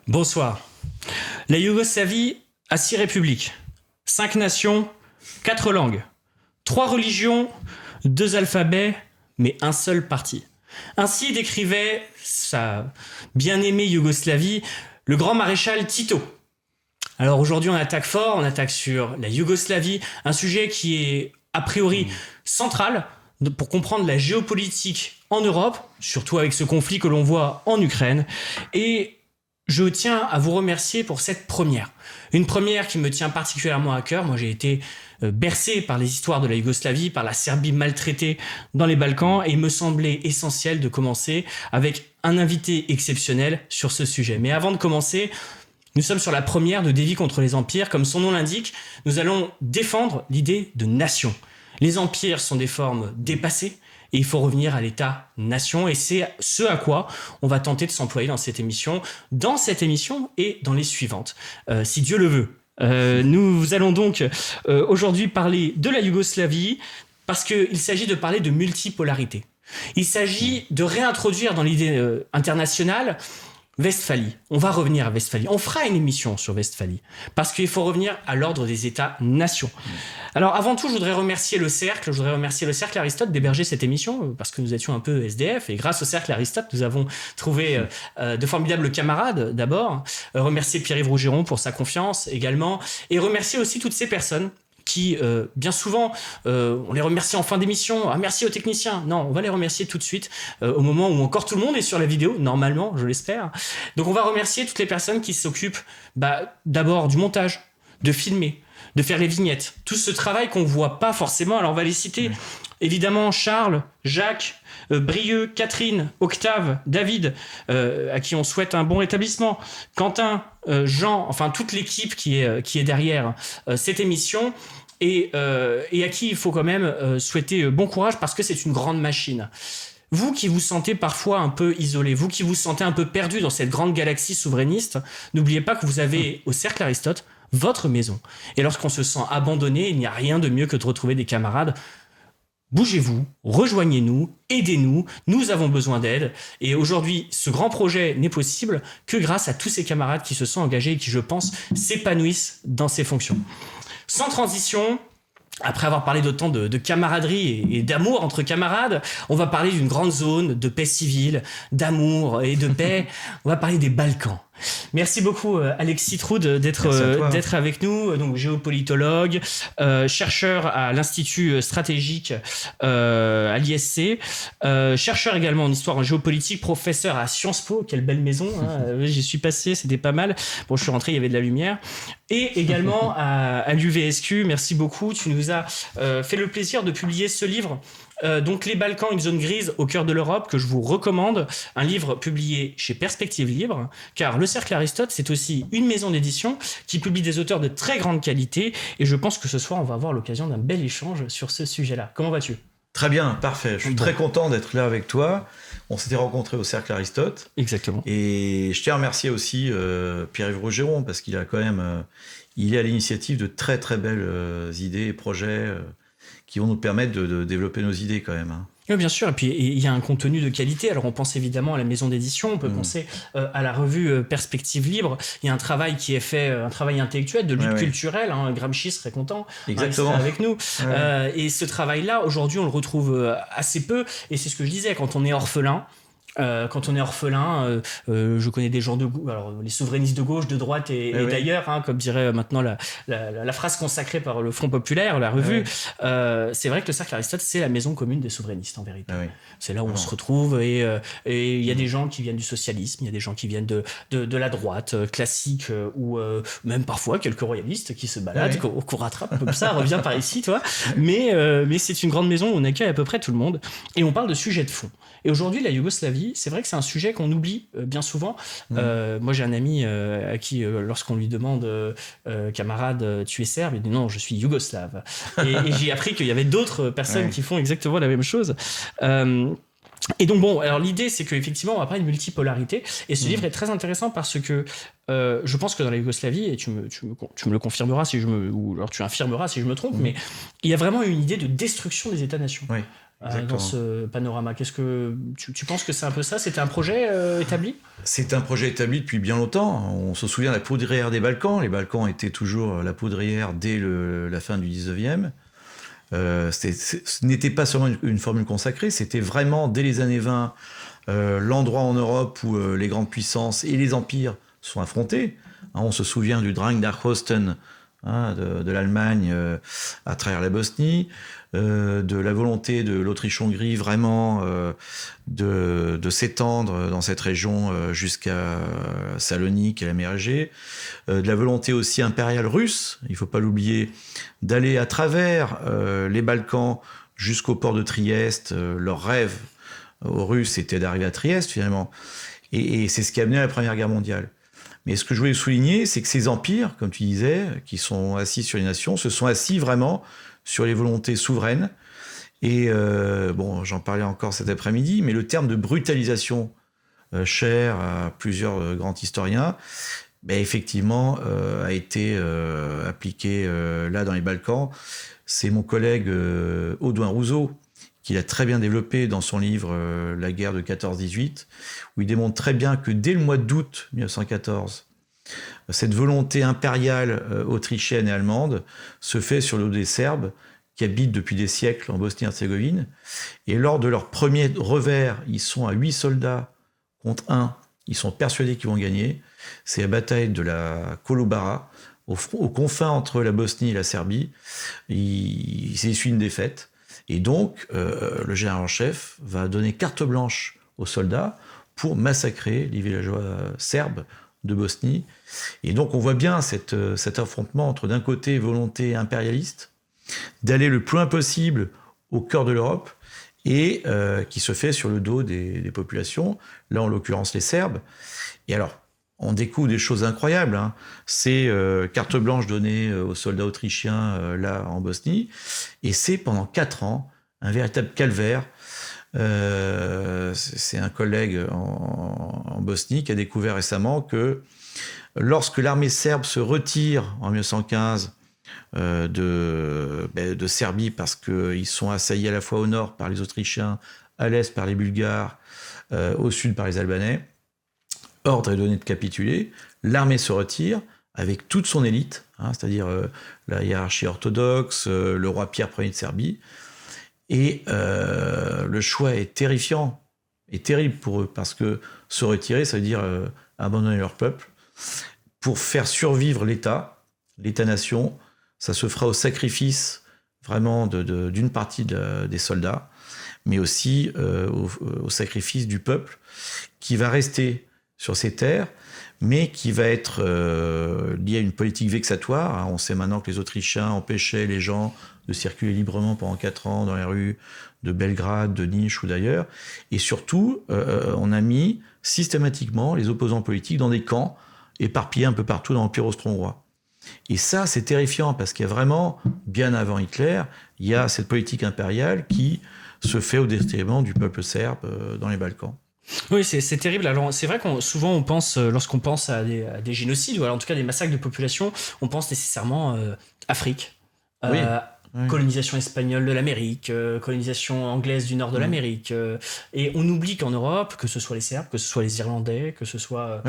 Bonsoir. La Yougoslavie a 6 républiques, 5 nations, 4 langues, 3 religions, 2 alphabets, mais un seul parti. Ainsi décrivait sa bien-aimée Yougoslavie le grand maréchal Tito. Alors aujourd'hui on attaque fort, on attaque sur la Yougoslavie, un sujet qui est a priori central pour comprendre la géopolitique en Europe, surtout avec ce conflit que l'on voit en Ukraine. Et je tiens à vous remercier pour cette première. Une première qui me tient particulièrement à cœur. Moi, j'ai été bercé par les histoires de la Yougoslavie, par la Serbie maltraitée dans les Balkans, et il me semblait essentiel de commencer avec un invité exceptionnel sur ce sujet. Mais avant de commencer, nous sommes sur la première de Dévi contre les empires. Comme son nom l'indique, nous allons défendre l'idée de nation. Les empires sont des formes dépassées, et il faut revenir à l'État-nation, et c'est ce à quoi on va tenter de s'employer dans cette émission et dans les suivantes, si Dieu le veut. Nous allons donc aujourd'hui parler de la Yougoslavie, parce qu'il s'agit de parler de multipolarité. Il s'agit de réintroduire dans l'idée internationale Westphalie. On va revenir à Westphalie. On fera une émission sur Westphalie, parce qu'il faut revenir à l'ordre des États-nations. Alors avant tout, je voudrais remercier le Cercle Aristote d'héberger cette émission, parce que nous étions un peu SDF, et grâce au Cercle Aristote, nous avons trouvé de formidables camarades d'abord. Remercier Pierre-Yves Rougeron pour sa confiance également, et remercier aussi toutes ces personnes qui, bien souvent, on les remercie en fin d'émission. Ah, merci aux techniciens. Non, on va les remercier tout de suite, au moment où encore tout le monde est sur la vidéo, normalement, je l'espère. Donc on va remercier toutes les personnes qui s'occupent d'abord du montage, de filmer, de faire les vignettes. Tout ce travail qu'on ne voit pas forcément, alors on va les citer. Évidemment, Charles, Jacques, Brieux, Catherine, Octave, David, à qui on souhaite un bon rétablissement, Quentin, Jean, enfin toute l'équipe qui est derrière cette émission, et à qui il faut quand même souhaiter bon courage, parce que c'est une grande machine. Vous qui vous sentez parfois un peu isolé, vous qui vous sentez un peu perdu dans cette grande galaxie souverainiste, n'oubliez pas que vous avez au Cercle Aristote votre maison. Et lorsqu'on se sent abandonné, il n'y a rien de mieux que de retrouver des camarades. Bougez-vous, rejoignez-nous, aidez-nous, nous avons besoin d'aide. Et aujourd'hui, ce grand projet n'est possible que grâce à tous ces camarades qui se sont engagés et qui, je pense, s'épanouissent dans ces fonctions. Sans transition, après avoir parlé d'autant de camaraderie et d'amour entre camarades, on va parler d'une grande zone de paix civile, d'amour et de paix. On va parler des Balkans. Merci beaucoup Alexis Troud d'être avec nous, donc géopolitologue, chercheur à l'Institut stratégique à l'ISC, chercheur également en histoire en géopolitique, professeur à Sciences Po, quelle belle maison, hein. J'y suis passé, c'était pas mal. Bon, je suis rentré, il y avait de la lumière. Et également à l'UVSQ, merci beaucoup, tu nous as fait le plaisir de publier ce livre. Donc les Balkans, une zone grise au cœur de l'Europe, que je vous recommande, un livre publié chez Perspective Libre, car le Cercle Aristote, c'est aussi une maison d'édition qui publie des auteurs de très grande qualité, et je pense que ce soir on va avoir l'occasion d'un bel échange sur ce sujet-là. Comment vas-tu ? Très bien, parfait. Je suis très content d'être là avec toi. On s'était rencontrés au Cercle Aristote. Exactement. Et je tiens à remercier aussi Pierre-Yves Rougeron, parce qu'il a quand même, il est à l'initiative de très très belles idées et projets qui vont nous permettre de développer nos idées quand même. Oui, bien sûr, et puis il y a un contenu de qualité. Alors on pense évidemment à la maison d'édition, on peut penser à la revue Perspective Libre. Il y a un travail qui est fait, un travail intellectuel, de lutte culturelle. Hein. Gramsci serait content avec nous. Et ce travail-là, aujourd'hui, on le retrouve assez peu. Et c'est ce que je disais, quand on est orphelin, je connais des gens alors les souverainistes de gauche, de droite et d'ailleurs, hein, comme dirait maintenant la phrase consacrée par le Front Populaire, la revue. C'est vrai que le Cercle Aristote, c'est la maison commune des souverainistes en vérité. C'est là où on se retrouve, et il y a des gens qui viennent du socialisme, il y a des gens qui viennent de la droite classique, ou même parfois quelques royalistes qui se baladent, qu'on rattrape comme ça, revient par ici, toi. Mais c'est une grande maison où on accueille à peu près tout le monde, et on parle de sujets de fond. Et aujourd'hui, la Yougoslavie, Yougoslavie. C'est vrai que c'est un sujet qu'on oublie bien souvent. Moi, j'ai un ami à qui, lorsqu'on lui demande camarade, tu es serbe, il dit non, je suis yougoslave. Et j'ai appris qu'il y avait d'autres personnes qui font exactement la même chose. Et donc bon, alors l'idée c'est qu'effectivement on va parler de multipolarité et ce livre est très intéressant parce que je pense que dans la Yougoslavie, et tu me le confirmeras ou alors tu infirmeras si je me trompe, mais il y a vraiment une idée de destruction des États-nations dans ce panorama. Qu'est-ce que tu penses que c'est un peu ça? C'était un projet établi? C'est un projet établi depuis bien longtemps. On se souvient de la poudrière des Balkans. Les Balkans étaient toujours la poudrière dès la fin du 19e. Ce n'était pas seulement une formule consacrée, c'était vraiment dès les années 20 l'endroit en Europe où les grandes puissances et les empires sont affrontés. On se souvient du Drang nach Osten de l'Allemagne à travers la Bosnie, de la volonté de l'Autriche-Hongrie vraiment de s'étendre dans cette région jusqu'à Salonique et la mer Égée, de la volonté aussi impériale russe, il ne faut pas l'oublier, d'aller à travers les Balkans jusqu'au port de Trieste. Leur rêve aux Russes était d'arriver à Trieste finalement, et c'est ce qui a amené à la Première Guerre mondiale. Mais ce que je voulais souligner, c'est que ces empires, comme tu disais, qui sont assis sur les nations, se sont assis vraiment sur les volontés souveraines. Et j'en parlais encore cet après-midi, mais le terme de brutalisation, cher à plusieurs grands historiens, effectivement, a été appliqué là dans les Balkans. C'est mon collègue Audouin Rouzot qui l'a très bien développé dans son livre La guerre de 14-18, où il démontre très bien que dès le mois d'août 1914, cette volonté impériale autrichienne et allemande se fait sur le dos des Serbes qui habitent depuis des siècles en Bosnie-Herzégovine. Et lors de leur premier revers, ils sont à 8 soldats contre 1. Ils sont persuadés qu'ils vont gagner. C'est la bataille de la Kolubara, aux confins entre la Bosnie et la Serbie. Il s'essuie une défaite. Et donc, le général en chef va donner carte blanche aux soldats pour massacrer les villageois serbes de Bosnie. Et donc, on voit bien cet affrontement entre, d'un côté, volonté impérialiste, d'aller le plus loin possible au cœur de l'Europe, et qui se fait sur le dos des populations, là, en l'occurrence, les Serbes. Et alors, on découvre des choses incroyables. C'est carte blanche donnée aux soldats autrichiens là en Bosnie, et c'est pendant 4 ans un véritable calvaire. C'est un collègue en Bosnie qui a découvert récemment que lorsque l'armée serbe se retire en 1915 de Serbie parce qu'ils sont assaillis à la fois au nord par les Autrichiens, à l'est par les Bulgares, au sud par les Albanais, ordre est donné de capituler, l'armée se retire avec toute son élite, c'est-à-dire la hiérarchie orthodoxe, le roi Pierre Ier de Serbie, et le choix est terrifiant et terrible pour eux, parce que se retirer, ça veut dire abandonner leur peuple. Pour faire survivre l'État-nation, ça se fera au sacrifice vraiment d'une partie des soldats, mais aussi au sacrifice du peuple qui va rester sur ces terres, mais qui va être lié à une politique vexatoire. On sait maintenant que les Autrichiens empêchaient les gens de circuler librement pendant 4 ans dans les rues de Belgrade, de Niš ou d'ailleurs. Et surtout, on a mis systématiquement les opposants politiques dans des camps éparpillés un peu partout dans l'Empire austro-hongrois. Et ça, c'est terrifiant, parce qu'il y a vraiment, bien avant Hitler, il y a cette politique impériale qui se fait au détriment du peuple serbe dans les Balkans. Oui, c'est terrible. Alors, c'est vrai souvent on pense, lorsqu'on pense à des génocides, ou alors en tout cas des massacres de population, on pense nécessairement Afrique. Oui. Colonisation espagnole de l'Amérique, colonisation anglaise du nord de l'Amérique. Et on oublie qu'en Europe, que ce soit les Serbes, que ce soit les Irlandais, que ce soit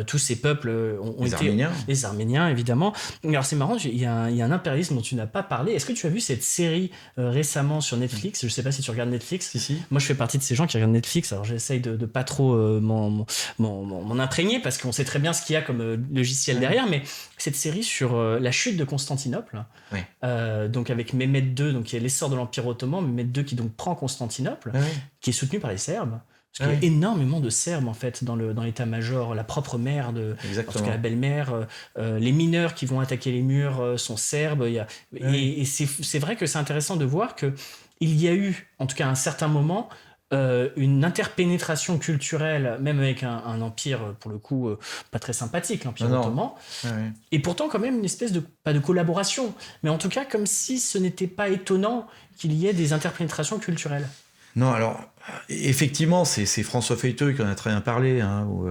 tous ces peuples ont été... Arméniens. Les Arméniens, évidemment. Alors c'est marrant, il y a un impérialisme dont tu n'as pas parlé. Est-ce que tu as vu cette série récemment sur Netflix? Je ne sais pas si tu regardes Netflix. Si. Moi, je fais partie de ces gens qui regardent Netflix. Alors j'essaye de pas trop m'en imprégner, parce qu'on sait très bien ce qu'il y a comme logiciel derrière. Mais cette série sur la chute de Constantinople, donc avec Mehmed II, donc qui est l'essor de l'Empire ottoman, Mehmed II qui donc prend Constantinople, qui est soutenu par les Serbes. Parce qu'il y a énormément de Serbes en fait dans l'état-major, la propre mère en tout cas la belle-mère, les mineurs qui vont attaquer les murs sont serbes. Et c'est vrai que c'est intéressant de voir que il y a eu, en tout cas à un certain moment, une interpénétration culturelle, même avec un empire, pour le coup, pas très sympathique, l'Empire ottoman. Ouais. Et pourtant, quand même, une espèce de, pas de collaboration, mais en tout cas, comme si ce n'était pas étonnant qu'il y ait des interpénétrations culturelles. Non, alors, effectivement, c'est François Feyteux qui en a très bien parlé, hein, où,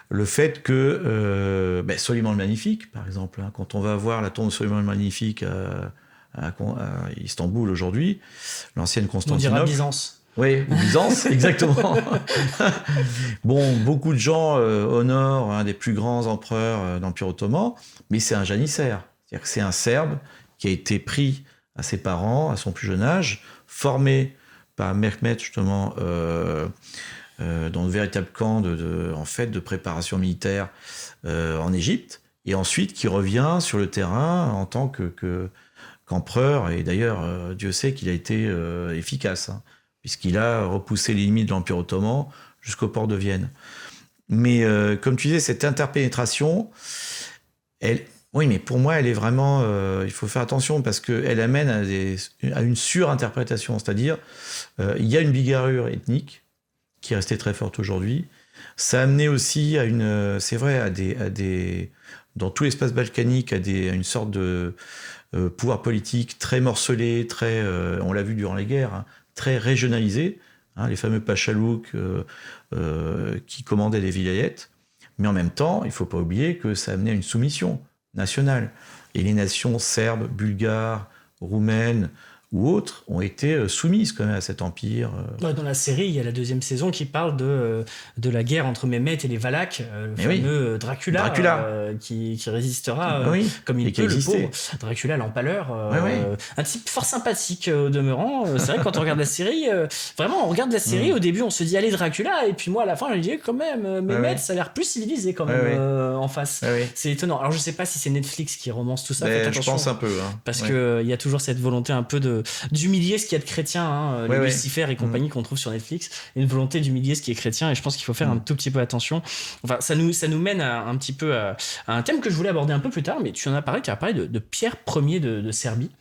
le fait que Soliman le Magnifique, par exemple, hein, quand on va voir la tombe de Soliman le Magnifique à Istanbul aujourd'hui, l'ancienne On dira Constantinople. Byzance. Oui, ou Byzance, exactement. Bon, beaucoup de gens honorent un des plus grands empereurs d'l'Empire ottoman, mais c'est un janissaire. C'est-à-dire que c'est un Serbe qui a été pris à ses parents, à son plus jeune âge, formé par Mehmet, justement, dans de véritables camps de préparation militaire en Égypte, et ensuite qui revient sur le terrain en tant qu'empereur, et d'ailleurs, Dieu sait qu'il a été efficace, hein, puisqu'il a repoussé les limites de l'Empire ottoman jusqu'au port de Vienne. Mais comme tu disais, cette interpénétration, oui, mais pour moi, elle est vraiment... il faut faire attention parce qu'elle amène à une surinterprétation. C'est-à-dire, il y a une bigarrure ethnique qui est restée très forte aujourd'hui. Ça a amené aussi à c'est vrai, dans tout l'espace balkanique, à une sorte de pouvoir politique très morcelé, on l'a vu durant les guerres, hein, très régionalisé. Hein, les fameux pachalouks qui commandaient les vilayettes. Mais en même temps, il ne faut pas oublier que ça a amené à une soumission nationale. Et les nations serbes, bulgares, roumaines ou autres ont été soumises quand même à cet empire. Dans la série, il y a la deuxième saison qui parle de la guerre entre Mehmet et les Valaques, le fameux Dracula. Qui résistera comme il peut, le pauvre. Dracula l'empaleur, un type fort sympathique au demeurant. C'est vrai que quand on regarde la série, vraiment on regarde la série, au début on se dit allez Dracula, et puis moi à la fin je me dis quand même, Mehmet ça a l'air plus civilisé quand même en face. C'est étonnant. Alors je sais pas si c'est Netflix qui romance tout ça, je pense un peu. Hein. Parce qu'il y a toujours cette volonté un peu d'humilier ce qu'il y a de chrétien, hein, les Lucifer et compagnie qu'on trouve sur Netflix, une volonté d'humilier ce qui est chrétien, et je pense qu'il faut faire un tout petit peu attention. Enfin, ça nous mène un petit peu à un thème que je voulais aborder un peu plus tard, mais tu as parlé de Pierre Ier de Serbie.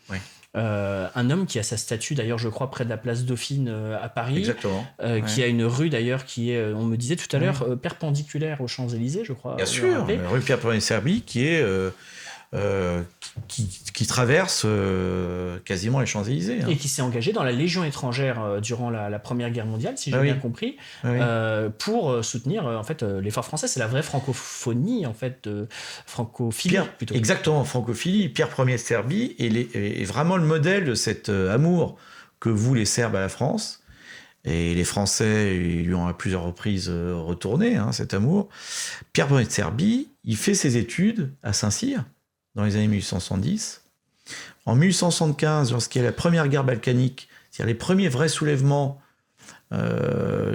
Un homme qui a sa statue d'ailleurs je crois près de la place Dauphine à Paris. Exactement. Qui a une rue d'ailleurs qui est, on me disait tout à l'heure, perpendiculaire aux Champs-Élysées, je crois. Bien sûr, la rue Pierre Ier de Serbie qui est qui traverse quasiment les Champs-Élysées. Hein. Et qui s'est engagé dans la Légion étrangère durant la Première Guerre mondiale, si j'ai bien compris, pour soutenir en fait l'effort français. C'est la vraie francophonie, en fait, francophilie plutôt. Exactement, francophilie. Pierre Ier de Serbie est vraiment le modèle de cet amour que vouent les Serbes à la France. Et les Français ils lui ont à plusieurs reprises retourné cet amour. Pierre Ier de Serbie, il fait ses études à Saint-Cyr dans les années 1870. En 1875, lorsqu'il y a la première guerre balkanique, c'est-à-dire les premiers vrais soulèvements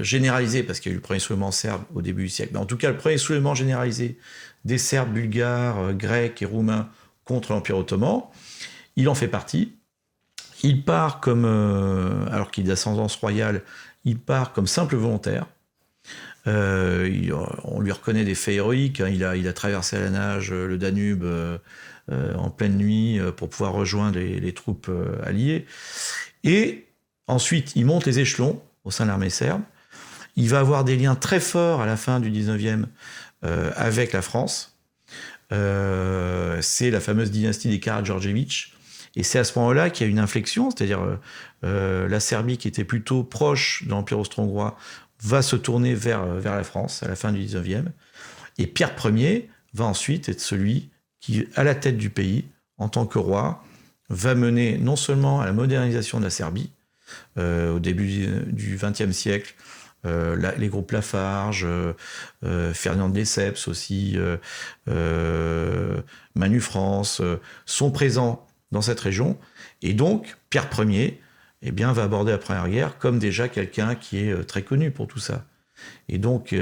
généralisés, parce qu'il y a eu le premier soulèvement serbe au début du siècle, mais en tout cas le premier soulèvement généralisé des Serbes, Bulgares, Grecs et Roumains contre l'Empire ottoman, il en fait partie. Il part comme, alors qu'il est d'ascendance royale, il part comme simple volontaire. On lui reconnaît des faits héroïques. Hein. Il a traversé à la nage le Danube en pleine nuit pour pouvoir rejoindre les troupes alliées. Et ensuite, il monte les échelons au sein de l'armée serbe. Il va avoir des liens très forts à la fin du 19e avec la France. C'est la fameuse dynastie des Karađorđević. Et c'est à ce moment-là qu'il y a une inflexion, c'est-à-dire la Serbie, qui était plutôt proche de l'Empire austro-hongrois, va se tourner vers la France à la fin du 19e. Et Pierre Ier va ensuite être celui qui, à la tête du pays, en tant que roi, va mener non seulement à la modernisation de la Serbie, au début du XXe siècle, les groupes Lafarge, Ferdinand de Lesseps aussi, Manu France, sont présents dans cette région. Et donc, Pierre Ier va aborder la Première Guerre comme déjà quelqu'un qui est très connu pour tout ça. Et donc,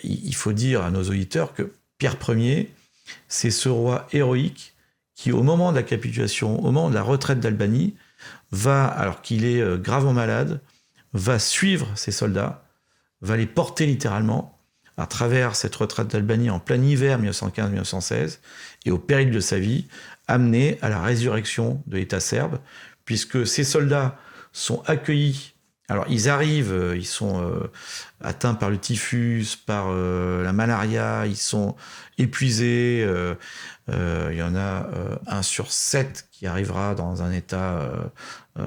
il faut dire à nos auditeurs que Pierre Ier, c'est ce roi héroïque qui, au moment de la capitulation, au moment de la retraite d'Albanie, alors qu'il est gravement malade, va suivre ses soldats, va les porter littéralement à travers cette retraite d'Albanie en plein hiver 1915-1916, et au péril de sa vie, amener à la résurrection de l'État serbe, puisque ces soldats sont accueillis. Alors, ils arrivent, ils sont atteints par le typhus, par la malaria, ils sont épuisés. Il y en a 1 sur 7 qui arrivera dans un état,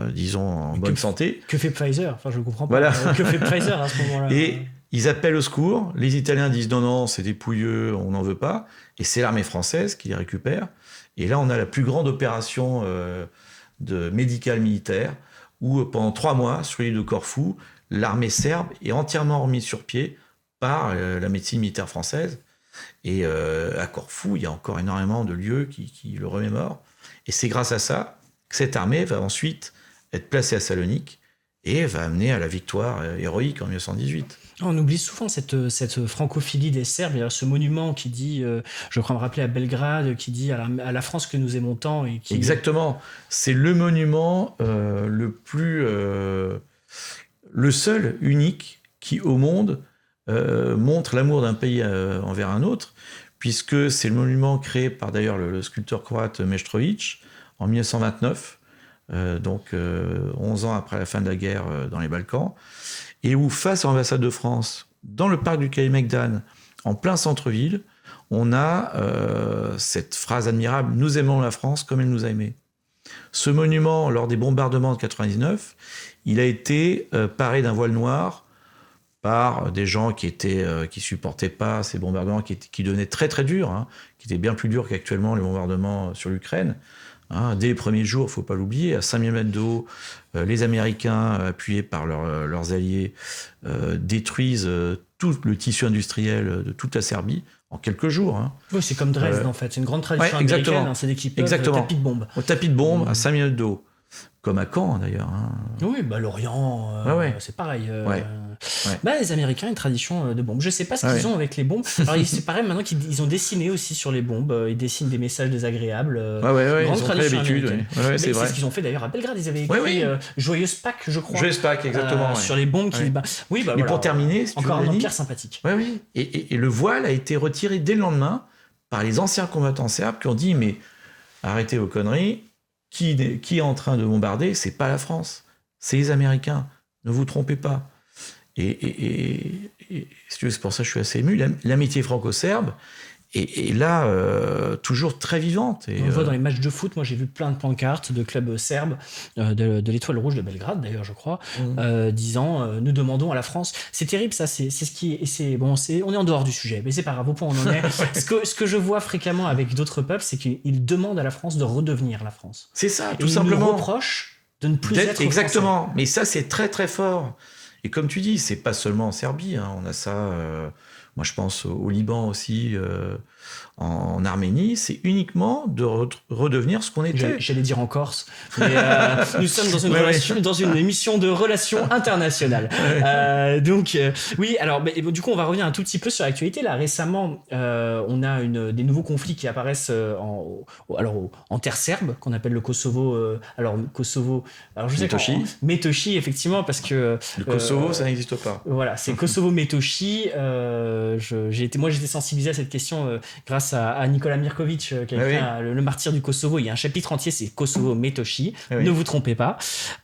disons, en bonne santé. Que fait Pfizer ? Enfin, je ne comprends pas. Voilà. Que fait Pfizer à ce moment-là ? Et ils appellent au secours. Les Italiens disent non, c'est des pouilleux, on n'en veut pas. Et c'est l'armée française qui les récupère. Et là, on a la plus grande opération médicale militaire où pendant 3 mois, sur l'île de Corfou, l'armée serbe est entièrement remise sur pied par la médecine militaire française. Et à Corfou, il y a encore énormément de lieux qui le remémorent. Et c'est grâce à ça que cette armée va ensuite être placée à Salonique et va amener à la victoire héroïque en 1918. On oublie souvent cette francophilie des Serbes. Il y a ce monument qui dit, je crois me rappeler à Belgrade, qui dit à la France que nous aimons tant. Et qui... Exactement. C'est le monument le seul, unique, qui au monde montre l'amour d'un pays envers un autre, puisque c'est le monument créé par d'ailleurs le sculpteur croate Meštrović en 1929, donc 11 ans après la fin de la guerre dans les Balkans, et où face à l'ambassade de France, dans le parc du Kalemegdan, en plein centre-ville, on a cette phrase admirable « Nous aimons la France comme elle nous a aimés ». Ce monument, lors des bombardements de 99, il a été paré d'un voile noir par des gens qui supportaient pas ces bombardements, qui devenaient très très durs, hein, qui étaient bien plus durs qu'actuellement les bombardements sur l'Ukraine. Hein, dès les premiers jours, il ne faut pas l'oublier, à 5000 mètres de haut, les Américains, appuyés par leurs alliés, détruisent tout le tissu industriel de toute la Serbie en quelques jours. Hein. Oui, c'est comme Dresde en fait, c'est une grande tradition américaine, hein, c'est des qui peuvent tapis de bombe. Au tapis de bombe, à 5000 mètres de haut. Comme à Caen, d'ailleurs. Hein. Oui, l'Orient, c'est pareil. Les Américains, une tradition de bombes. Je ne sais pas ce qu'ils ont avec les bombes. Alors, c'est pareil, maintenant qu'ils ont dessiné aussi sur les bombes. Ils dessinent des messages désagréables. Grande tradition américaine. C'est vrai. C'est ce qu'ils ont fait d'ailleurs à Belgrade. Ils avaient écrit Joyeuse Pâques, je crois. Joyeuse Pâques, exactement. Sur les bombes. Mais pour terminer... Encore un empire sympathique. Oui. Et le voile a été retiré dès le lendemain par les anciens combattants serbes qui ont dit « Mais arrêtez vos conneries. Qui est en train de bombarder, c'est pas la France, c'est les Américains. Ne vous trompez pas. » Et c'est pour ça que je suis assez ému. L'amitié franco-serbe est là, toujours très vivante. Et on le voit dans les matchs de foot. Moi, j'ai vu plein de pancartes de clubs serbes, de l'Étoile Rouge de Belgrade, d'ailleurs, je crois, disant nous demandons à la France. C'est terrible, ça. C'est ce qui est. On est en dehors du sujet, mais c'est pas grave. Au point où on en est. ce que je vois fréquemment avec d'autres peuples, c'est qu'ils demandent à la France de redevenir la France. C'est ça, tout et simplement. Ils nous reprochent de ne plus être exactement. Français. Mais ça, c'est très très fort. Et comme tu dis, c'est pas seulement en Serbie. Hein. On a ça. Moi, je pense au Liban aussi, en Arménie. C'est uniquement de redevenir ce qu'on était. J'allais dire en Corse, mais nous sommes dans une émission de relations internationales. Donc, oui, alors, du coup, on va revenir un tout petit peu sur l'actualité. Là, récemment, on a des nouveaux conflits qui apparaissent en terre serbe, qu'on appelle le Kosovo. Je sais Metochi, effectivement, parce que... Le Kosovo, ça n'existe pas. Voilà, c'est Kosovo Metochi. J'étais sensibilisé à cette question grâce à Nikola Mirković, le martyr du Kosovo. Il y a un chapitre entier, c'est Kosovo Metochi. Ne vous trompez pas.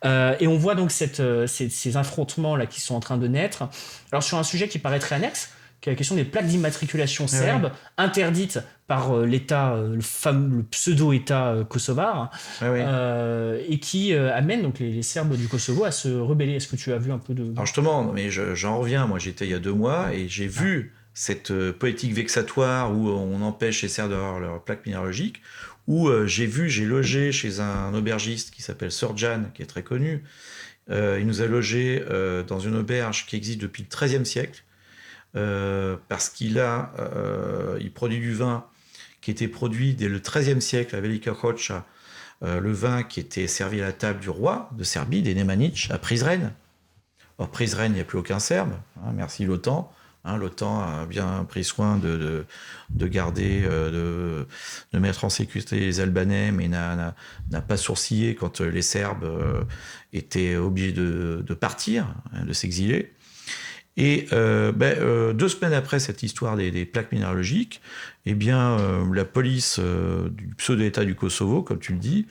Et on voit donc ces affrontements là qui sont en train de naître. Alors sur un sujet qui paraît très annexe, qui est la question des plaques d'immatriculation serbes interdites par l'État, le pseudo-État kosovar, et qui amène donc les Serbes du Kosovo à se rebeller. Est-ce que tu as vu un peu de... Alors justement, mais j'en reviens. Moi, j'étais il y a 2 mois et j'ai vu cette politique vexatoire où on empêche les Serbes d'avoir leur plaque minéralogique, où j'ai logé chez un aubergiste qui s'appelle Srdjan, qui est très connu. Il nous a logés dans une auberge qui existe depuis le XIIIe siècle, parce qu'il produit du vin qui était produit dès le XIIIe siècle à Velika Hoća, le vin qui était servi à la table du roi de Serbie, des Nemanić, à Prizren. Or, Prizren, il n'y a plus aucun Serbe, hein, merci l'OTAN. Hein, l'OTAN a bien pris soin de garder, de mettre en sécurité les Albanais, mais n'a pas sourcillé quand les Serbes étaient obligés de partir, hein, de s'exiler. Et 2 semaines après cette histoire des plaques minéralogiques, la police du pseudo-État du Kosovo, comme tu le dis,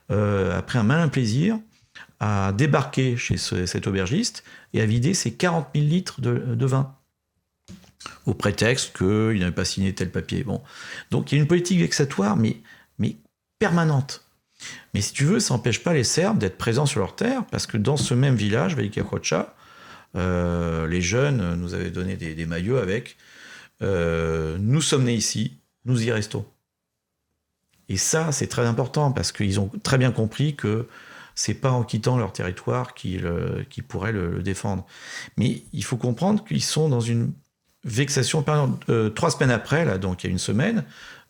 a pris un malin plaisir a débarqué chez cet aubergiste et a vidé ses 40 000 litres de vin, au prétexte qu'il n'avait pas signé tel papier. Bon. Donc il y a une politique vexatoire, mais permanente. Mais si tu veux, ça n'empêche pas les Serbes d'être présents sur leur terre, parce que dans ce même village, Velika Hoxha, les jeunes nous avaient donné des maillots avec « Nous sommes nés ici, nous y restons ». Et ça, c'est très important, parce qu'ils ont très bien compris que c'est pas en quittant leur territoire qu'ils pourraient le défendre. Mais il faut comprendre qu'ils sont dans une vexation permanente. 3 semaines après, là, donc il y a une semaine,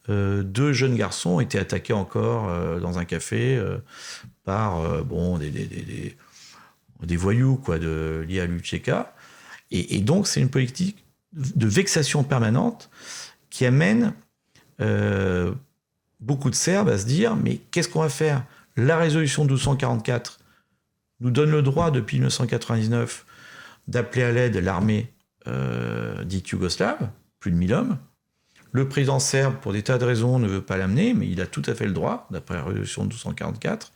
2 jeunes garçons ont été attaqués encore dans un café par des voyous quoi, liés à l'UÇK. Et donc, c'est une politique de vexation permanente qui amène beaucoup de Serbes à se dire « Mais qu'est-ce qu'on va faire ? La résolution 1244 nous donne le droit, depuis 1999, d'appeler à l'aide l'armée dite yougoslave, plus de 1000 hommes. Le président serbe, pour des tas de raisons, ne veut pas l'amener, mais il a tout à fait le droit, d'après la résolution 1244.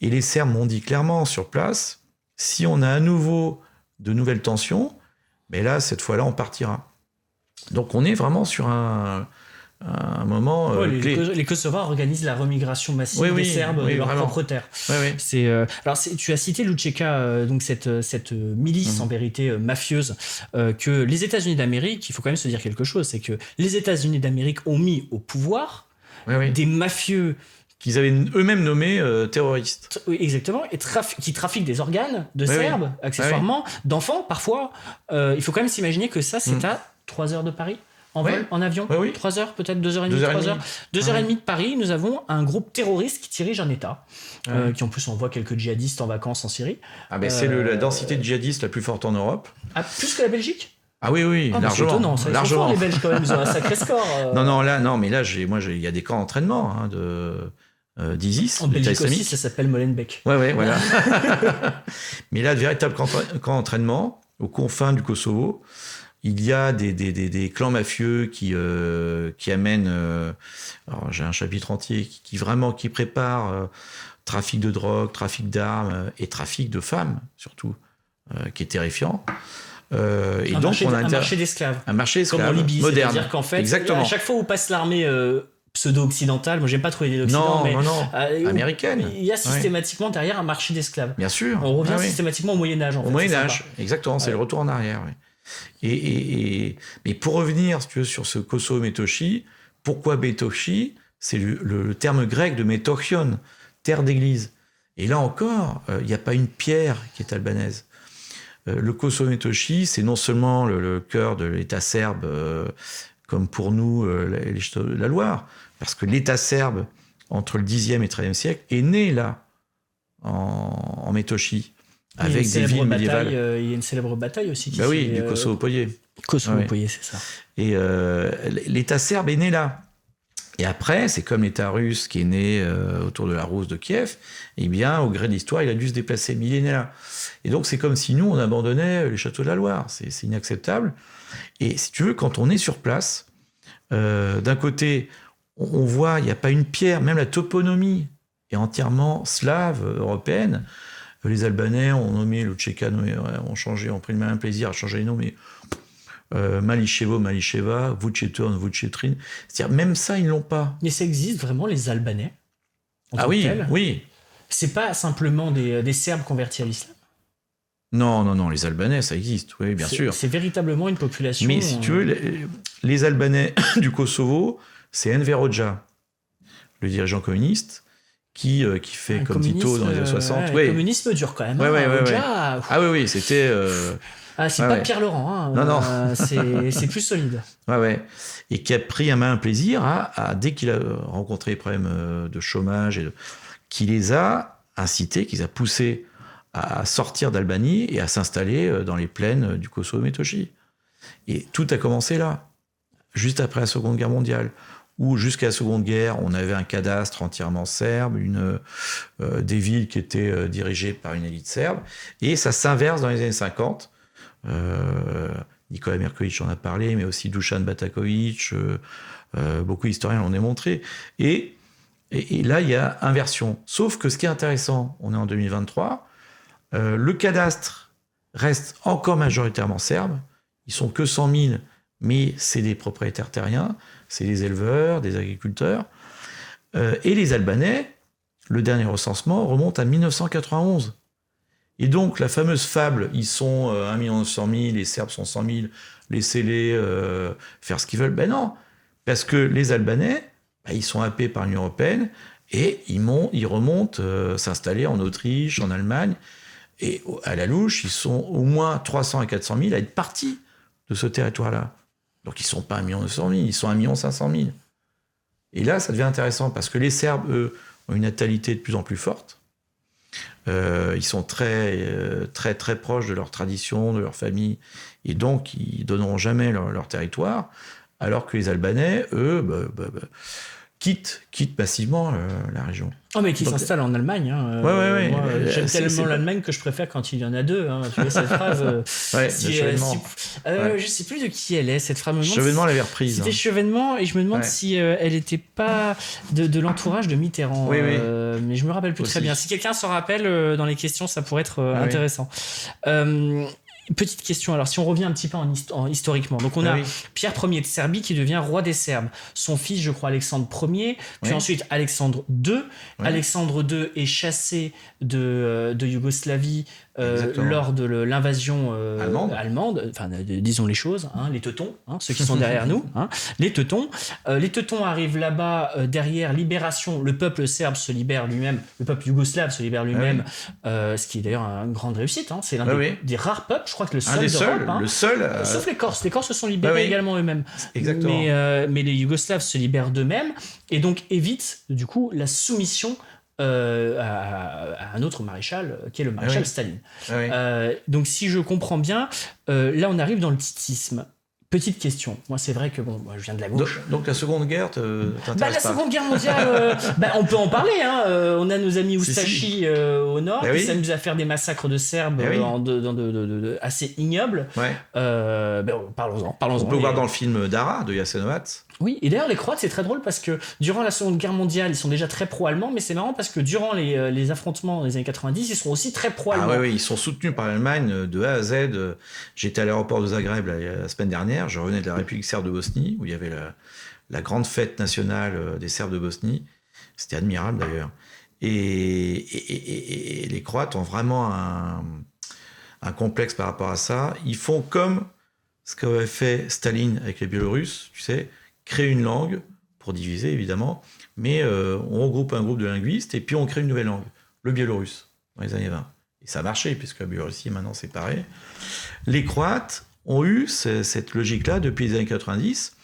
Et les Serbes m'ont dit clairement sur place, si on a à nouveau de nouvelles tensions, mais là, cette fois-là, on partira. Donc on est vraiment sur un moment clé. Les Kosovars organisent la remigration massive des Serbes de leur propre terre. Alors, tu as cité l'UÇK, donc cette milice en vérité mafieuse que les États-Unis d'Amérique, il faut quand même se dire quelque chose, c'est que les États-Unis d'Amérique ont mis au pouvoir des mafieux qu'ils avaient eux-mêmes nommés terroristes. Oui, exactement, et qui trafiquent des organes de Serbes, accessoirement, d'enfants parfois. Il faut quand même s'imaginer que ça, c'est à 3 heures de Paris. En vol, en avion, 3 heures, peut-être 2h30, 3 heures. 2h30 de Paris, nous avons un groupe terroriste qui dirige un État, qui en plus envoie quelques djihadistes en vacances en Syrie. Ah ben c'est la densité de djihadistes la plus forte en Europe. Ah, plus que la Belgique ? Ah oui, largement. C'est étonnant, ça, ils sont forts, les Belges quand même, ils ont un sacré score. Mais là, il y a des camps d'entraînement d'ISIS. En Belgique aussi, ça s'appelle Molenbeek. Voilà. Mais là, de véritables camps d'entraînement, aux confins du Kosovo. Il y a des clans mafieux qui amènent... alors j'ai un chapitre entier qui prépare trafic de drogue, trafic d'armes et trafic de femmes, surtout, qui est terrifiant. Un marché d'esclaves. Un marché d'esclaves, comme en Libye, moderne. C'est-à-dire qu'en fait, exactement. À chaque fois où passe l'armée pseudo-occidentale, moi j'aime pas trop l'idée d'Occident, américaine. Il y a systématiquement derrière un marché d'esclaves. Bien sûr. On revient systématiquement au Moyen-Âge. Au Moyen-Âge, exactement, c'est le retour en arrière, Mais pour revenir, si tu veux, sur ce Kosovo Metochi, pourquoi Metochi ? C'est le terme grec de Metochion, terre d'église. Et là encore, il n'y a pas une pierre qui est albanaise. Le Kosovo Metochi, c'est non seulement le cœur de l'État serbe, comme pour nous la Loire, parce que l'État serbe, entre le Xe et le XIIIe siècle, est né là, en Metochi. Avec des villes médiévales. Il y a une célèbre bataille aussi. Du Kosovo-Polyé. Kosovo-Polyé, c'est ça. Et l'État serbe est né là. Et après, c'est comme l'État russe qui est né autour de la Rousse de Kiev, eh bien, au gré de l'histoire, il a dû se déplacer. Mais il est né là. Et donc, c'est comme si nous, on abandonnait les châteaux de la Loire. C'est inacceptable. Et si tu veux, quand on est sur place, d'un côté, on voit, il n'y a pas une pierre, même la toponymie est entièrement slave, européenne. Les Albanais ont nommé l'UÇK, ont pris le malin plaisir à changer les noms, mais Mališevo, Mališeva, Vučetrin, Vučetrin. C'est-à-dire, même ça, ils ne l'ont pas. Mais ça existe vraiment, les Albanais oui. C'est pas simplement des Serbes convertis à l'islam. Non, les Albanais, ça existe, oui, bien sûr. C'est véritablement une population... Mais si tu veux, les Albanais du Kosovo, c'est Enver Hoxha, le dirigeant communiste, qui fait un comme Tito dans les années 60. Le communisme dure quand même. Ah oui, c'était... c'est pas Pierre Laurent. Non. C'est plus solide. Et qui a pris un malin plaisir dès qu'il a rencontré des problèmes de chômage, qui les a incités, qui les a poussés à sortir d'Albanie et à s'installer dans les plaines du Kosovo Metochi. Et tout a commencé là, juste après la Seconde Guerre mondiale, où jusqu'à la Seconde Guerre, on avait un cadastre entièrement serbe, des villes qui étaient dirigées par une élite serbe, et ça s'inverse dans les années 50. Nikola Mirković en a parlé, mais aussi Dušan Bataković, beaucoup d'historiens l'ont démontré. Et Et là, il y a inversion. Sauf que ce qui est intéressant, on est en 2023, le cadastre reste encore majoritairement serbe. Ils sont que 100 000, mais c'est des propriétaires terriens, c'est des éleveurs, des agriculteurs. Et les Albanais, le dernier recensement remonte à 1991. Et donc, la fameuse fable, ils sont 1 900 000, les Serbes sont 100 000, laissez-les faire ce qu'ils veulent. Ben non, parce que les Albanais, ils sont happés par l'Union européenne et ils remontent s'installer en Autriche, en Allemagne. Et à la louche, ils sont au moins 300 à 400 000 à être partis de ce territoire-là. Donc, ils ne sont pas 1 900 000, ils sont 1 500 000. Et là, ça devient intéressant parce que les Serbes, eux, ont une natalité de plus en plus forte. Ils sont très, très, très proches de leur tradition, de leur famille, et donc ils donneront jamais leur territoire, alors que les Albanais, eux, quittent massivement la région. Oh, mais qui s'installe en Allemagne. Hein. Ouais. Moi, j'aime tellement l'Allemagne que je préfère quand il y en a deux. Hein. Tu vois cette phrase je sais plus de qui elle est, cette phrase. Chevènement l'avait reprise. C'était Chevènement, et je me demande si elle n'était pas de l'entourage de Mitterrand. Mais je me rappelle plus très bien. Si quelqu'un s'en rappelle dans les questions, ça pourrait être intéressant. Petite question, alors si on revient un petit peu historiquement. Donc on a Pierre Ier de Serbie qui devient roi des Serbes. Son fils, je crois, Alexandre Ier, puis ensuite Alexandre II. Alexandre II est chassé de Yougoslavie lors de l'invasion allemande. Enfin, disons les choses, hein, les Teutons, hein, ceux qui sont derrière nous. Hein, les Teutons. Les Teutons arrivent là-bas, derrière libération, le peuple serbe se libère lui-même, le peuple yougoslave se libère lui-même, ce qui est d'ailleurs une grande réussite. Hein, c'est l'un des rares peuples, je crois que le seul d'Europe. Le seul. Sauf les Corses. Les Corses se sont libérés également eux-mêmes. Exactement. Mais les Yougoslaves se libèrent d'eux-mêmes et donc évitent du coup la soumission à un autre maréchal qui est le maréchal Staline. Donc si je comprends bien, là on arrive dans le titisme. Petite question. Moi, c'est vrai que moi, je viens de la gauche. Donc la Seconde Guerre t'intéresse pas? Seconde Guerre mondiale, on peut en parler. Hein. On a nos amis Oustachi au nord qui s'amusent à faire des massacres de Serbes assez ignobles. Parlons-en. On peut voir dans le film Dara de Jasenovac. Oui, et d'ailleurs les Croates, c'est très drôle parce que durant la Seconde Guerre mondiale, ils sont déjà très pro-allemands, mais c'est marrant parce que durant les affrontements des années 90, ils sont aussi très pro-allemands. Ils sont soutenus par l'Allemagne de A à Z. J'étais à l'aéroport de Zagreb la semaine dernière, je revenais de la République serbe de Bosnie, où il y avait la grande fête nationale des Serbes de Bosnie. C'était admirable d'ailleurs. Et les Croates ont vraiment un complexe par rapport à ça. Ils font comme ce qu'avait fait Staline avec les Biélorusses, tu sais, créer une langue, pour diviser évidemment, mais on regroupe un groupe de linguistes et puis on crée une nouvelle langue, le biélorusse, dans les années 20. Et ça a marché, puisque la Biélorussie est maintenant séparée. Les Croates ont eu cette logique-là depuis les années 90.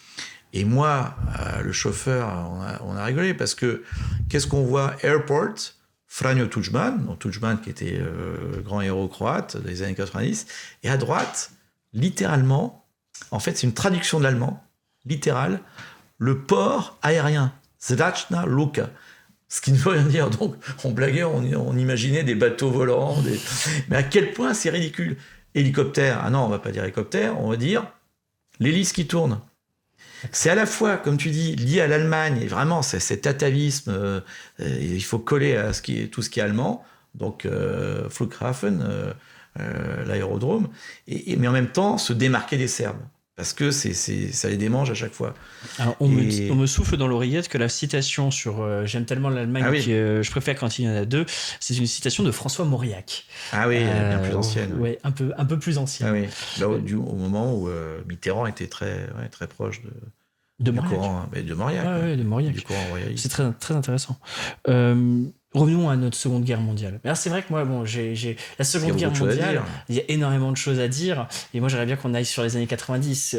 Et moi, le chauffeur, on a rigolé, parce que qu'est-ce qu'on voit? Airport, Franjo Tudjman, donc Tudjman qui était le grand héros croate des années 90, et à droite, littéralement, en fait c'est une traduction de l'allemand, littérale, le port aérien, Zračna luka. Ce qui ne veut rien dire. Donc, on blaguait, on imaginait des bateaux volants, mais à quel point c'est ridicule. Hélicoptère, ah non, on va pas dire hélicoptère, on va dire l'hélice qui tourne. C'est à la fois, comme tu dis, lié à l'Allemagne, et vraiment, c'est cet atavisme, il faut coller à tout ce qui est allemand, donc Flughafen, l'aérodrome, mais en même temps, se démarquer des Serbes. Parce que ça les démange à chaque fois. Alors, on me souffle dans l'oreillette que la citation sur j'aime tellement l'Allemagne que je préfère quand il y en a deux, c'est une citation de François Mauriac. Ah oui, bien plus ancienne. Oui, un peu plus ancienne. Ah oui. Là, au moment où Mitterrand était très proche de Mauriac. De Mauriac. Oui, de Mauriac. Du courant royaliste. C'est très, très intéressant. Revenons à notre Seconde Guerre mondiale. Alors c'est vrai que moi, j'ai la Seconde Guerre mondiale, il y a énormément de choses à dire, et moi j'aimerais bien qu'on aille sur les années 90,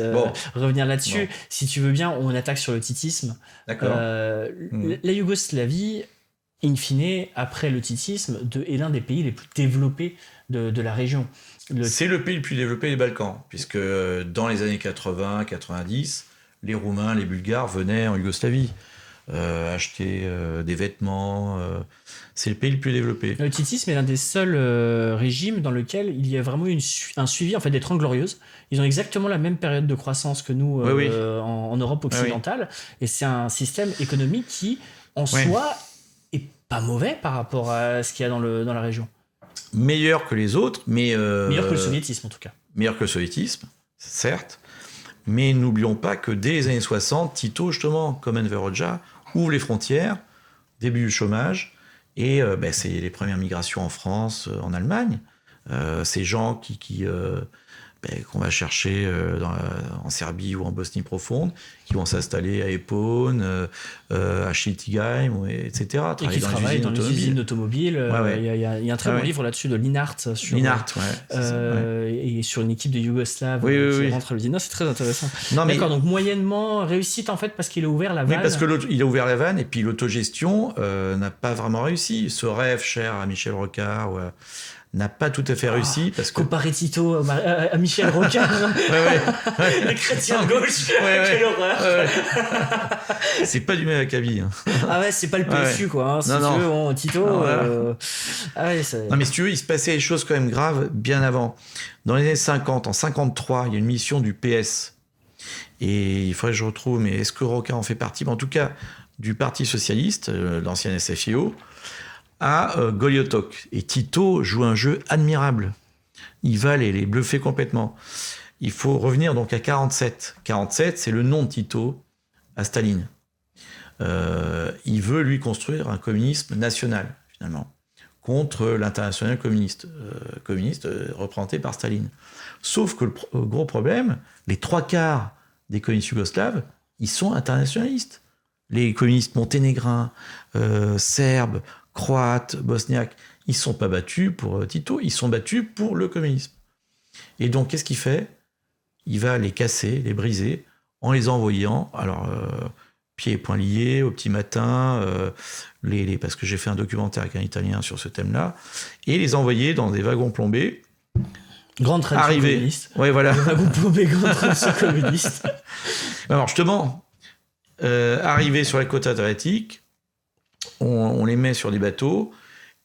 revenir là-dessus. Si tu veux bien, on attaque sur le titisme. D'accord. La Yougoslavie, in fine, après le titisme, est l'un des pays les plus développés de la région. C'est le pays le plus développé des Balkans, puisque dans les années 80-90, les Roumains, les Bulgares venaient en Yougoslavie. Acheter des vêtements, c'est le pays le plus développé. Le titisme est l'un des seuls régimes dans lequel il y a vraiment eu un suivi en fait, des 30 Glorieuses. Ils ont exactement la même période de croissance que nous en Europe occidentale, et c'est un système économique qui en soi, est pas mauvais par rapport à ce qu'il y a dans la région. Meilleur que les autres, mais... Meilleur que le soviétisme, en tout cas. Meilleur que le soviétisme, certes. Mais n'oublions pas que dès les années 60, Tito, justement, comme Enver Hoxha, ouvre les frontières, début du chômage, et c'est les premières migrations en France, en Allemagne. Ces gens qu'on va chercher en Serbie ou en Bosnie profonde, qui vont s'installer à Epon, à Schiltigheim, etc. Et qui travaillent dans les usines automobiles. Il y a un très bon livre là-dessus de Linhart sur et sur une équipe de Yougoslaves qui rentre à l'usine. C'est très intéressant. D'accord, donc moyennement réussite en fait parce qu'il a ouvert la vanne. Oui, parce qu'il a ouvert la vanne et puis l'autogestion n'a pas vraiment réussi. Ce rêve cher à Michel Rocard n'a pas tout à fait réussi parce que... Comparer Tito à Michel Rocard. Les chrétiens de gauche. Quelle horreur. C'est pas du même acabit. Ah ouais, c'est pas le PSU quoi. Hein, si tu veux, Tito. Non mais si tu veux, il se passait des choses quand même graves bien avant. Dans les années 50, en 53, il y a une mission du PS. Et il faudrait que je retrouve, mais est-ce que Rocard en fait partie ? En tout cas, du Parti Socialiste, l'ancien SFIO, à Goliotok. Et Tito joue un jeu admirable. Il va les bluffer complètement. Il faut revenir donc à 47. 47, c'est le nom de Tito à Staline. Il veut, lui, construire un communisme national, finalement, contre l'international communiste, représenté par Staline. Sauf que le gros problème, les 3/4 des communistes yougoslaves, ils sont internationalistes. Les communistes monténégrins, serbes, croates, bosniaques, ils ne sont pas battus pour Tito, ils sont battus pour le communisme. Et donc, qu'est-ce qu'il fait ? Il va les casser, les briser, en les envoyant, pieds et poings liés, au petit matin, parce que j'ai fait un documentaire avec un Italien sur ce thème-là, et les envoyer dans des wagons plombés. Grande tradition communiste. Ouais, voilà. Les wagons plombés, grande tradition communiste. Alors, justement, arriver sur la côte adriatique, on les met sur des bateaux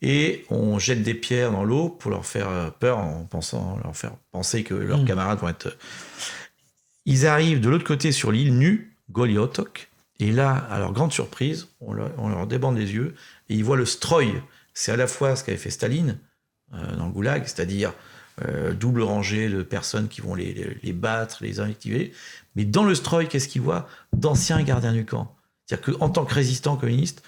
et on jette des pierres dans l'eau pour leur faire peur leur faire penser que leurs camarades vont être... Ils arrivent de l'autre côté sur l'île nue, Goliotok, et là, à leur grande surprise, on leur débande les yeux et ils voient le Stroj. C'est à la fois ce qu'avait fait Staline dans le goulag, c'est-à-dire double rangée de personnes qui vont les battre, les invectiver. Mais dans le Stroj, qu'est-ce qu'ils voient ? D'anciens gardiens du camp. C'est-à-dire qu'en tant que résistants communistes,